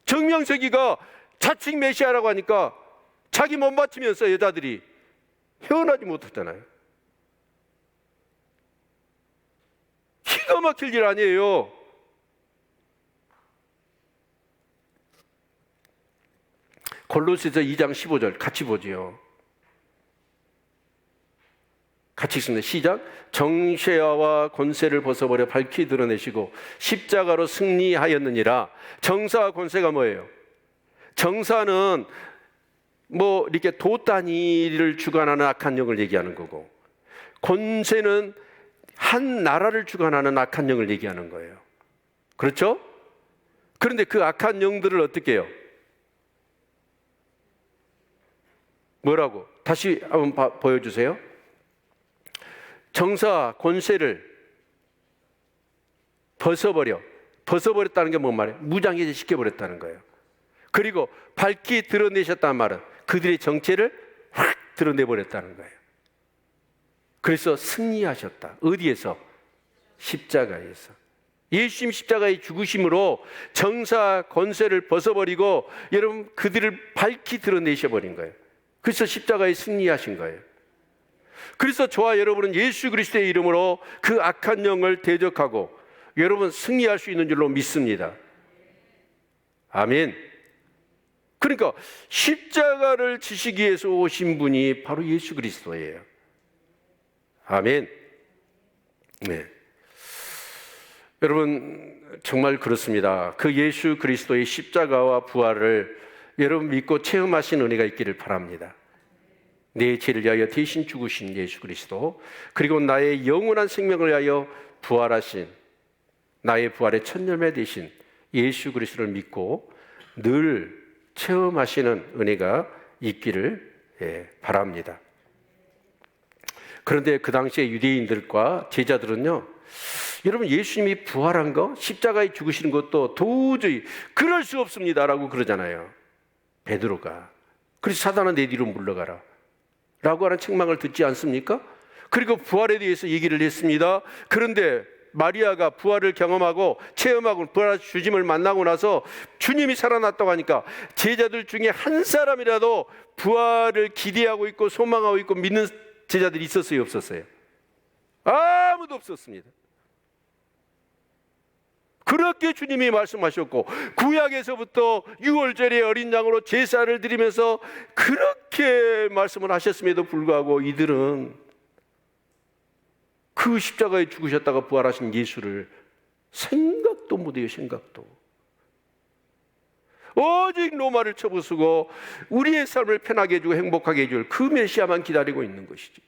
Speaker 1: 정명석이가 자칭 메시아라고 하니까 자기 몸 바치면서 여자들이 헤어나지 못했잖아요. 기가 막힐 일 아니에요. 골로새서 2장 15절 같이 보지요. 같이 읽습니다. 시작. 정죄와 권세를 벗어버려 밝히 드러내시고 십자가로 승리하였느니라. 정사와 권세가 뭐예요? 정사는 뭐 이렇게 도 단위를 주관하는 악한 영을 얘기하는 거고, 권세는 한 나라를 주관하는 악한 영을 얘기하는 거예요. 그렇죠? 그런데 그 악한 영들을 어떻게 해요? 뭐라고? 다시 한번 보여주세요. 정사 권세를 벗어버렸다는 게 뭔 말이에요? 무장해제 시켜버렸다는 거예요. 그리고 밝히 드러내셨다는 말은 그들의 정체를 확 드러내버렸다는 거예요. 그래서 승리하셨다. 어디에서? 십자가에서. 예수님 십자가의 죽으심으로 정사 권세를 벗어버리고 여러분 그들을 밝히 드러내셔버린 거예요. 그래서 십자가에 승리하신 거예요. 그래서 저와 여러분은 예수 그리스도의 이름으로 그 악한 영을 대적하고 여러분 승리할 수 있는 줄로 믿습니다. 아멘. 그러니까 십자가를 지시기 위해서 오신 분이 바로 예수 그리스도예요. 아멘. 네. 여러분 정말 그렇습니다. 그 예수 그리스도의 십자가와 부활을 여러분 믿고 체험하신 은혜가 있기를 바랍니다. 내 죄를 위하여 대신 죽으신 예수 그리스도, 그리고 나의 영원한 생명을 위하여 부활하신, 나의 부활의 첫 열매 되신 예수 그리스도를 믿고 늘 체험하시는 은혜가 있기를 바랍니다. 그런데 그 당시에 유대인들과 제자들은요, 여러분 예수님이 부활한 거, 십자가에 죽으시는 것도 도저히 그럴 수 없습니다라고 그러잖아요. 베드로가. 그래서 사단아 내 뒤로 물러가라 라고 하는 책망을 듣지 않습니까? 그리고 부활에 대해서 얘기를 했습니다. 그런데 마리아가 부활을 경험하고 체험하고 부활 주님을 만나고 나서 주님이 살아났다고 하니까 제자들 중에 한 사람이라도 부활을 기대하고 있고 소망하고 있고 믿는 제자들이 있었어요, 없었어요? 아무도 없었습니다. 그렇게 주님이 말씀하셨고 구약에서부터 유월절에 어린 양으로 제사를 드리면서 그렇게 말씀을 하셨음에도 불구하고 이들은 그 십자가에 죽으셨다가 부활하신 예수를 생각도 못해요. 생각도. 오직 로마를 쳐부수고 우리의 삶을 편하게 해주고 행복하게 해줄 그 메시아만 기다리고 있는 것이지.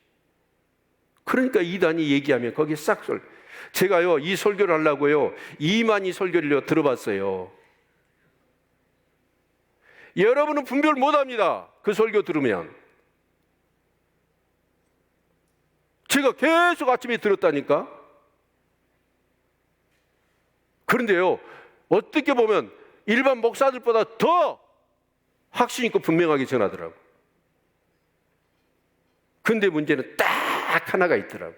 Speaker 1: 그러니까 이단이 얘기하면 거기에 싹 쏠. 제가요 이 설교를 하려고요 이만희 설교를 들어봤어요. 여러분은 분별 못합니다. 그 설교 들으면. 제가 계속 아침에 들었다니까. 그런데요 어떻게 보면 일반 목사들보다 더 확신 있고 분명하게 전하더라고. 근데 문제는 딱 하나가 있더라고.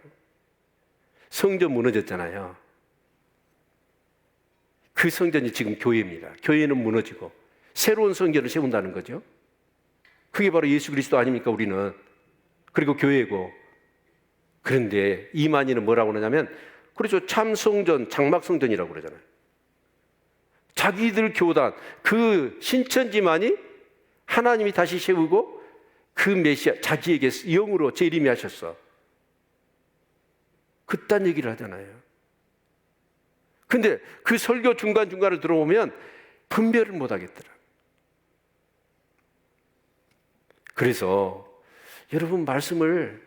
Speaker 1: 성전 무너졌잖아요. 그 성전이 지금 교회입니다. 교회는 무너지고 새로운 성전을 세운다는 거죠. 그게 바로 예수 그리스도 아닙니까 우리는. 그리고 교회고. 그런데 이만희는 뭐라고 그러냐면 그렇죠, 참성전, 장막성전이라고 그러잖아요. 자기들 교단, 그 신천지만이 하나님이 다시 세우고 그 메시아, 자기에게 영으로 재림하셨어. 그딴 얘기를 하잖아요. 근데 그 설교 중간중간을 들어보면 분별을 못 하겠더라. 그래서 여러분 말씀을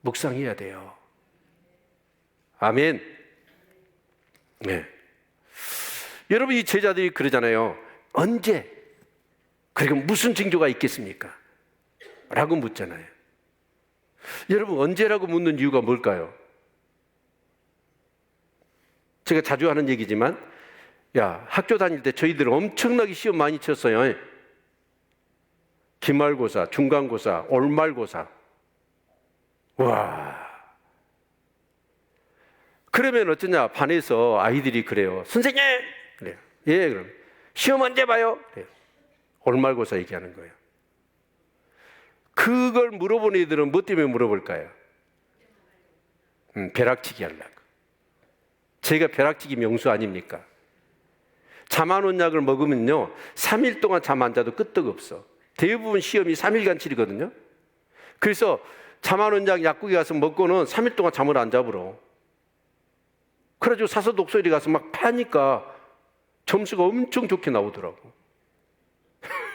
Speaker 1: 묵상해야 돼요. 아멘. 네. 여러분 이 제자들이 그러잖아요. 언제? 그리고 무슨 징조가 있겠습니까? 라고 묻잖아요. 여러분 언제라고 묻는 이유가 뭘까요? 제가 자주 하는 얘기지만 야 학교 다닐 때 저희들 엄청나게 시험 많이 쳤어요. 기말고사, 중간고사, 올말고사. 와. 그러면 어쩌냐 반에서 아이들이 그래요. 선생님! 그래요. 예, 그럼 시험 언제 봐요? 그래요. 올말고사 얘기하는 거예요. 그걸 물어본 애들은 뭐 때문에 물어볼까요? 벼락치기 하려고. 제가 벼락치기 명수 아닙니까? 잠 안 온 약을 먹으면요 3일 동안 잠 안 자도 끄떡없어. 대부분 시험이 3일간 치르거든요. 그래서 잠 안 온 약 약국에 가서 먹고는 3일 동안 잠을 안 자버려. 그래가지고 사서 독서실에 가서 막 파니까 점수가 엄청 좋게 나오더라고.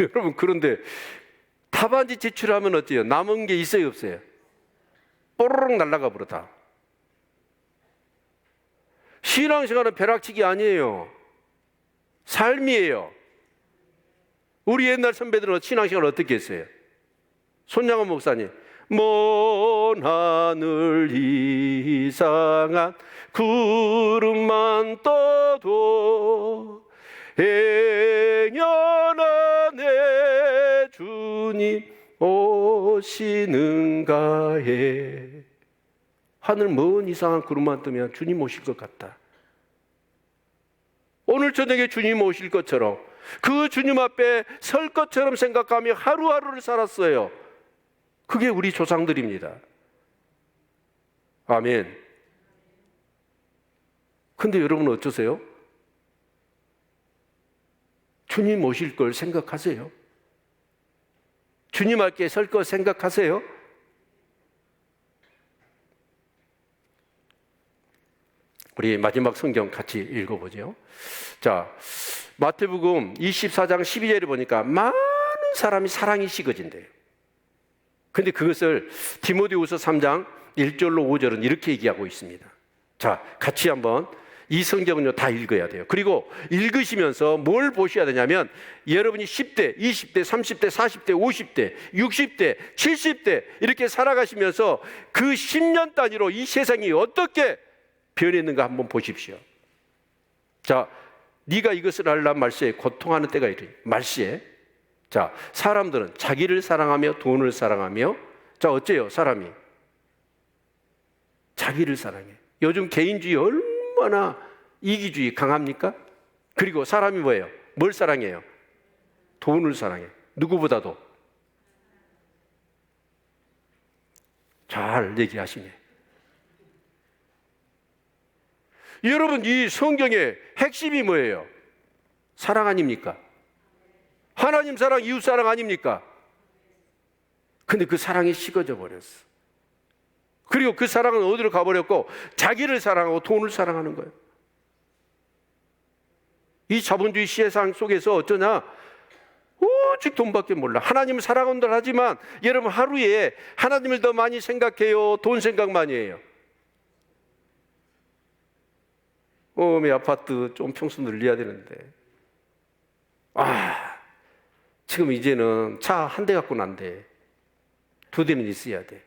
Speaker 1: 여러분 그런데 답안지 제출하면 어때요? 남은 게 있어요 없어요? 뽀로록 날아가 버렸다. 신앙생활은 벼락치기 아니에요. 삶이에요. 우리 옛날 선배들은 신앙생활을 어떻게 했어요? 손양원 목사님, 먼 하늘 이상한 구름만 떠도 행여 안에 주님 오시는가에. 하늘 먼 이상한 구름만 뜨면 주님 오실 것 같다. 오늘 저녁에 주님 오실 것처럼 그 주님 앞에 설 것처럼 생각하며 하루하루를 살았어요. 그게 우리 조상들입니다. 아멘. 근데 여러분 어떠세요? 주님 오실 걸 생각하세요? 주님 함께 설 거 생각하세요? 우리 마지막 성경 같이 읽어보죠. 자, 마태복음 24장 12절에 보니까 많은 사람이 사랑이 식어진대요. 근데 그것을 디모데후서 3장 1절로 5절은 이렇게 얘기하고 있습니다. 자, 같이 한번 이 성경은요 다 읽어야 돼요. 그리고 읽으시면서 뭘 보셔야 되냐면 여러분이 10대, 20대, 30대, 40대, 50대, 60대, 70대 이렇게 살아가시면서 그 10년 단위로 이 세상이 어떻게 변했는가 한번 보십시오. 자, 네가 이것을 알란 말세에 고통하는 때가 이르니 말세에 자, 사람들은 자기를 사랑하며 돈을 사랑하며 자, 어째요? 사람이 자기를 사랑해. 요즘 개인주의 얼마나 이기주의 강합니까? 그리고 사람이 뭐예요? 뭘 사랑해요? 돈을 사랑해. 누구보다도. 잘 얘기하시네. 여러분, 이 성경의 핵심이 뭐예요? 사랑 아닙니까? 하나님 사랑, 이웃 사랑 아닙니까? 근데 그 사랑이 식어져 버렸어. 그리고 그 사랑은 어디로 가버렸고 자기를 사랑하고 돈을 사랑하는 거예요. 이 자본주의 세상 속에서 어쩌냐? 오직 돈밖에 몰라. 하나님을 사랑한다 하지만 여러분 하루에 하나님을 더 많이 생각해요? 돈 생각 많이 해요? 내 아파트 좀 평수 늘려야 되는데 지금 이제는 차 한 대 갖고는 안 돼. 2대는 있어야 돼.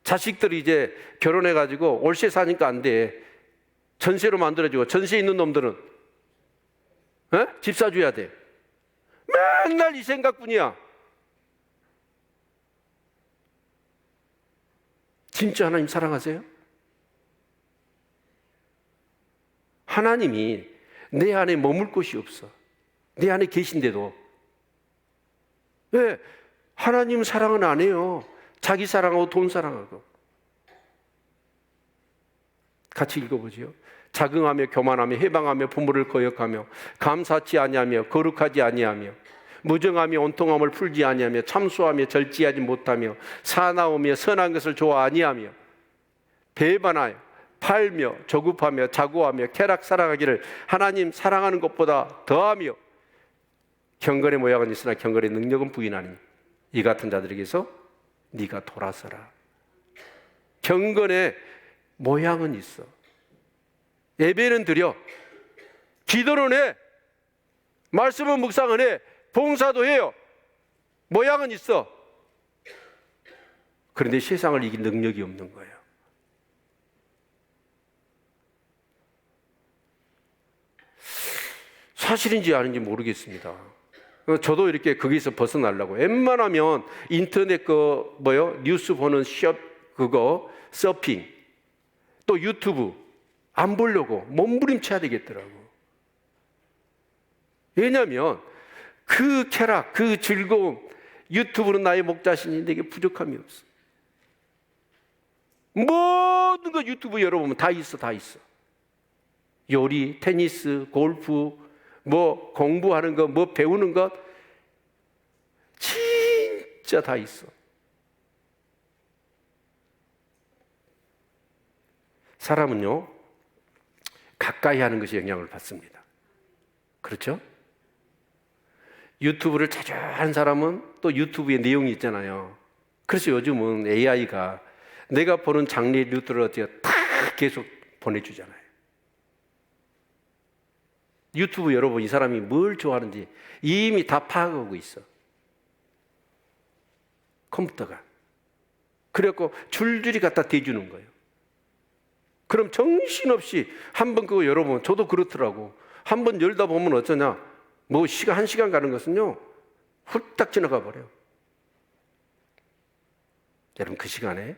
Speaker 1: 자식들이 이제 결혼해가지고 월세 사니까 안 돼. 전세로 만들어주고 전세 있는 놈들은 집 사줘야 돼. 맨날 이 생각뿐이야. 진짜 하나님 사랑하세요? 하나님이 내 안에 머물 곳이 없어. 내 안에 계신데도 왜? 하나님 사랑은 안 해요. 자기 사랑하고 돈 사랑하고. 같이 읽어보지요. 자긍하며 교만하며 해방하며 부모를 거역하며 감사치 아니하며 거룩하지 아니하며 무정하며 온통함을 풀지 아니하며 참수하며 절제하지 못하며 사나우며 선한 것을 좋아 아니하며 배반하여 팔며 조급하며 자고하며 쾌락 사랑하기를 하나님 사랑하는 것보다 더하며 경건의 모양은 있으나 경건의 능력은 부인하니 이 같은 자들에게서 네가 돌아서라. 경건의 모양은 있어. 예배는 드려. 기도는 해. 말씀은 묵상은 해. 봉사도 해요. 모양은 있어. 그런데 세상을 이길 능력이 없는 거예요. 사실인지 아닌지 모르겠습니다. 저도 이렇게 거기서 벗어나려고 웬만하면 인터넷 뉴스 보는 서핑 또 유튜브 안 보려고 몸부림쳐야 되겠더라고. 왜냐하면 그 쾌락, 그 즐거움 유튜브는 나의 목자신이 내게 부족함이 없어. 모든 거 유튜브 열어보면 다 있어. 요리, 테니스, 골프 공부하는 것, 배우는 것 진짜 다 있어. 사람은요 가까이 하는 것이 영향을 받습니다. 그렇죠? 유튜브를 자주 하는 사람은 또 유튜브에 내용이 있잖아요. 그래서 요즘은 AI가 내가 보는 장르 뉴스를 다 계속 보내주잖아요. 유튜브 여러분 이 사람이 뭘 좋아하는지 이미 다 파악하고 있어. 컴퓨터가. 그래갖고 줄줄이 갖다 대주는 거예요. 그럼 정신없이 한번 그거 열어보면 저도 그렇더라고. 한번 열다 보면 어쩌냐. 한 시간 가는 것은요 훌딱 지나가 버려요. 여러분 그 시간에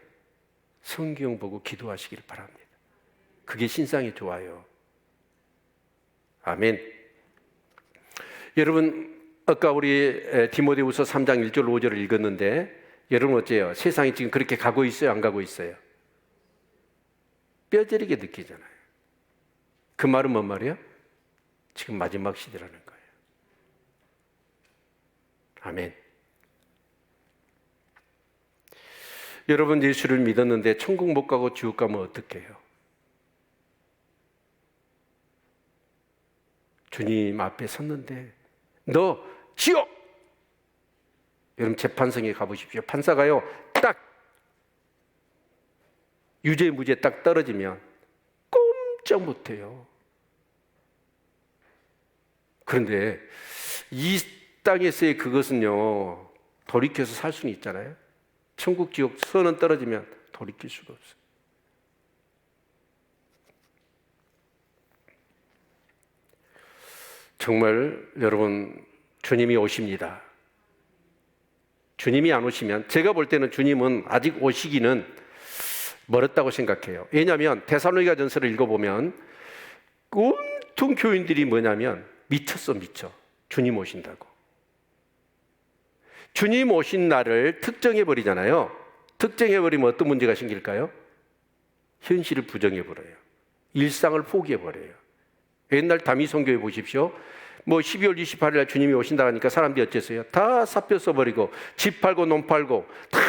Speaker 1: 성경 보고 기도하시길 바랍니다. 그게 신상이 좋아요. 아멘. 여러분 아까 우리 디모데후서 3장 1절 5절을 읽었는데 여러분 어째요? 세상이 지금 그렇게 가고 있어요? 안 가고 있어요? 뼈저리게 느끼잖아요. 그 말은 뭔 말이에요? 지금 마지막 시대라는 거예요. 아멘. 여러분, 예수를 믿었는데 천국 못 가고 지옥 가면 어떻게 해요? 주님 앞에 섰는데 너 지옥! 여러분, 재판성에 가보십시오. 판사가요, 딱 유죄 무죄 딱 떨어지면 꼼짝 못해요. 그런데 이 땅에서의 그것은요, 돌이켜서 살 수는 있잖아요. 천국 지옥 선은 떨어지면 돌이킬 수가 없어요. 정말 여러분, 주님이 오십니다. 주님이 안 오시면, 제가 볼 때는 주님은 아직 오시기는 멀었다고 생각해요. 왜냐하면 데살로니가 전서를 읽어보면 온통 교인들이 뭐냐면 미쳐. 주님 오신다고. 주님 오신 날을 특정해버리잖아요. 특정해버리면 어떤 문제가 생길까요? 현실을 부정해버려요. 일상을 포기해버려요. 옛날 다미성교회 보십시오. 뭐 12월 28일 날 주님이 오신다 하니까 사람들이 어째서요? 다 사표 써버리고 집 팔고 논 팔고 다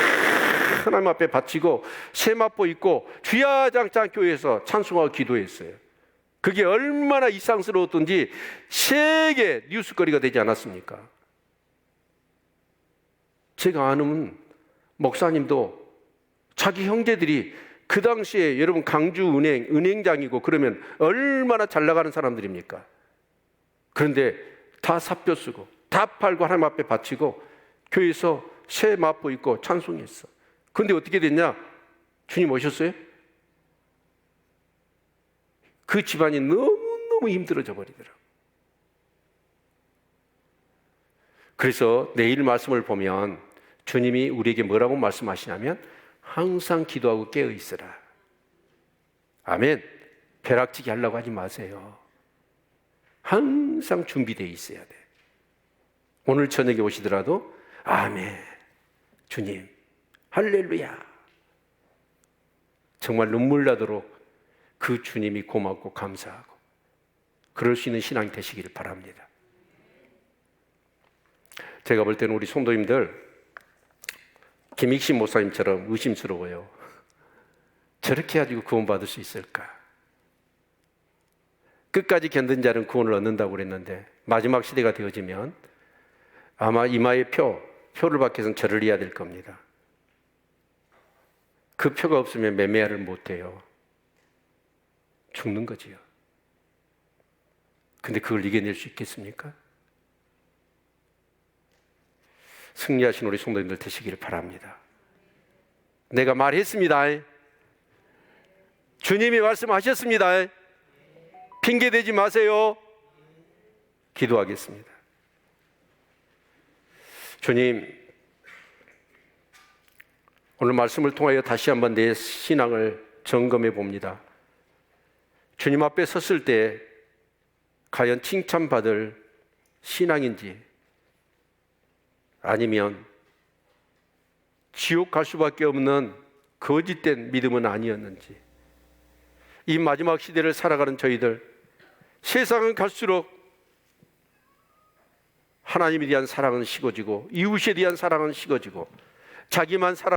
Speaker 1: 하나님 앞에 바치고 세마포 입고 주야장창 교회에서 찬송하고 기도했어요. 그게 얼마나 이상스러웠던지 세계 뉴스거리가 되지 않았습니까? 제가 아는 목사님도 자기 형제들이 그 당시에 여러분 강주 은행장이고 그러면 얼마나 잘 나가는 사람들입니까? 그런데 다 사표 쓰고 다 팔고 하나님 앞에 바치고 교회에서 새 마포 입고 찬송했어. 그런데 어떻게 됐냐? 주님 오셨어요? 그 집안이 너무너무 힘들어져 버리더라고요. 그래서 내일 말씀을 보면 주님이 우리에게 뭐라고 말씀하시냐면 항상 기도하고 깨어 있으라. 아멘. 벼락치기 하려고 하지 마세요. 항상 준비되어 있어야 돼. 오늘 저녁에 오시더라도 아멘, 주님, 할렐루야. 정말 눈물 나도록 그 주님이 고맙고 감사하고 그럴 수 있는 신앙이 되시기를 바랍니다. 제가 볼 때는 우리 성도님들 김익신 목사님처럼 의심스러워요. 저렇게 가지고 구원받을 수 있을까? 끝까지 견딘 자는 구원을 얻는다고 그랬는데 마지막 시대가 되어지면 아마 이마에 표를 받기 위해서는 절을 해야 될 겁니다. 그 표가 없으면 매매를 못해요. 죽는 거지요. 근데 그걸 이겨낼 수 있겠습니까? 승리하신 우리 성도님들 되시기를 바랍니다. 내가 말했습니다. 주님이 말씀하셨습니다. 핑계대지 마세요. 기도하겠습니다. 주님, 오늘 말씀을 통하여 다시 한번 내 신앙을 점검해 봅니다. 주님 앞에 섰을 때 과연 칭찬받을 신앙인지 아니면 지옥 갈 수밖에 없는 거짓된 믿음은 아니었는지, 이 마지막 시대를 살아가는 저희들, 세상은 갈수록 하나님에 대한 사랑은 식어지고 이웃에 대한 사랑은 식어지고 자기만 살아